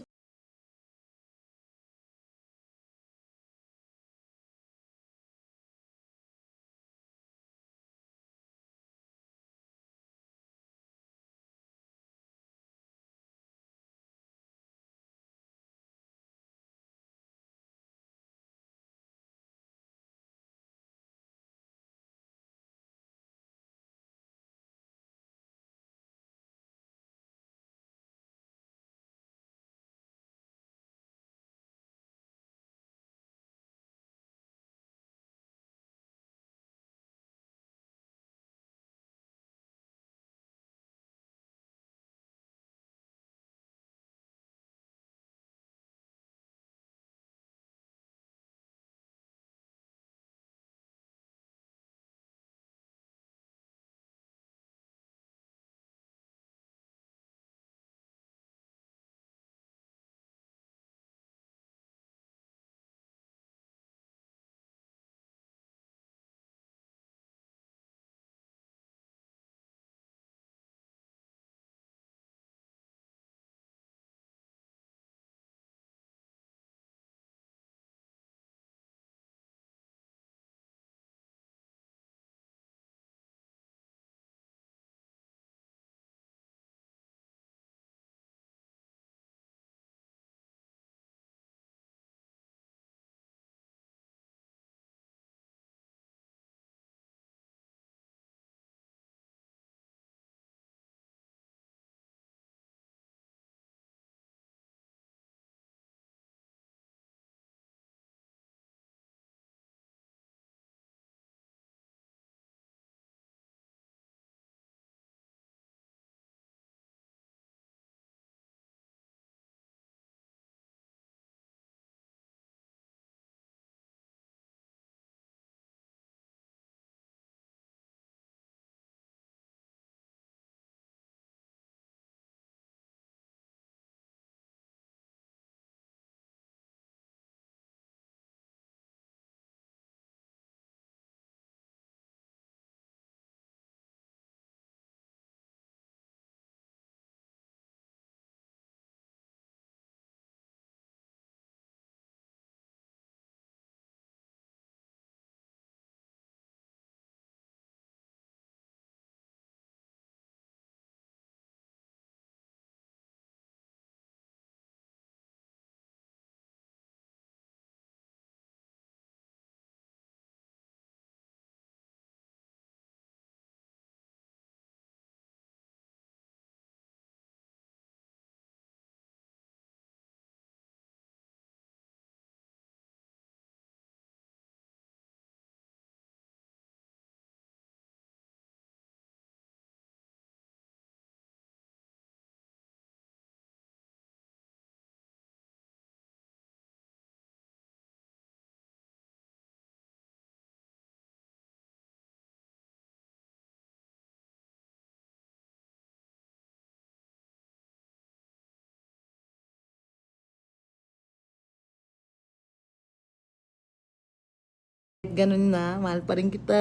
ganun na, mahal pa rin kita.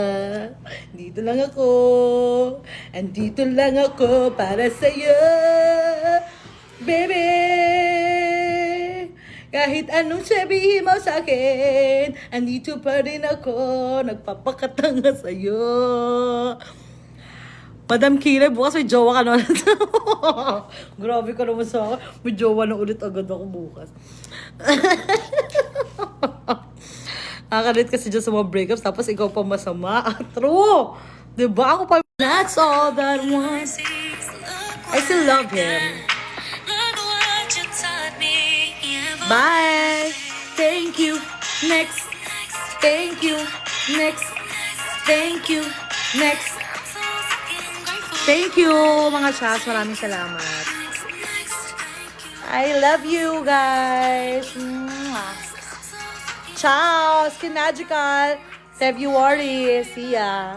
Dito lang ako. Andito lang ako para sa'yo. Baby! Kahit anong sabihin mo sa akin, andito pa rin ako, nagpapakatanga sa'yo. Madam Kira, bukas may jowa ka na ulit. Grabe ka naman sa akin. May jowa na ulit agad ako bukas. Nakakalit kasi dyan sa mga breakups, tapos ikaw pa masama. True! Diba? Ako pa. That's all that one. I still love him. Bye! Thank you. Next. Thank you. Next. Thank you. Next. Thank you, mga chas. Maraming salamat. I love you, guys. Ciao! Skin Magical. February. See ya.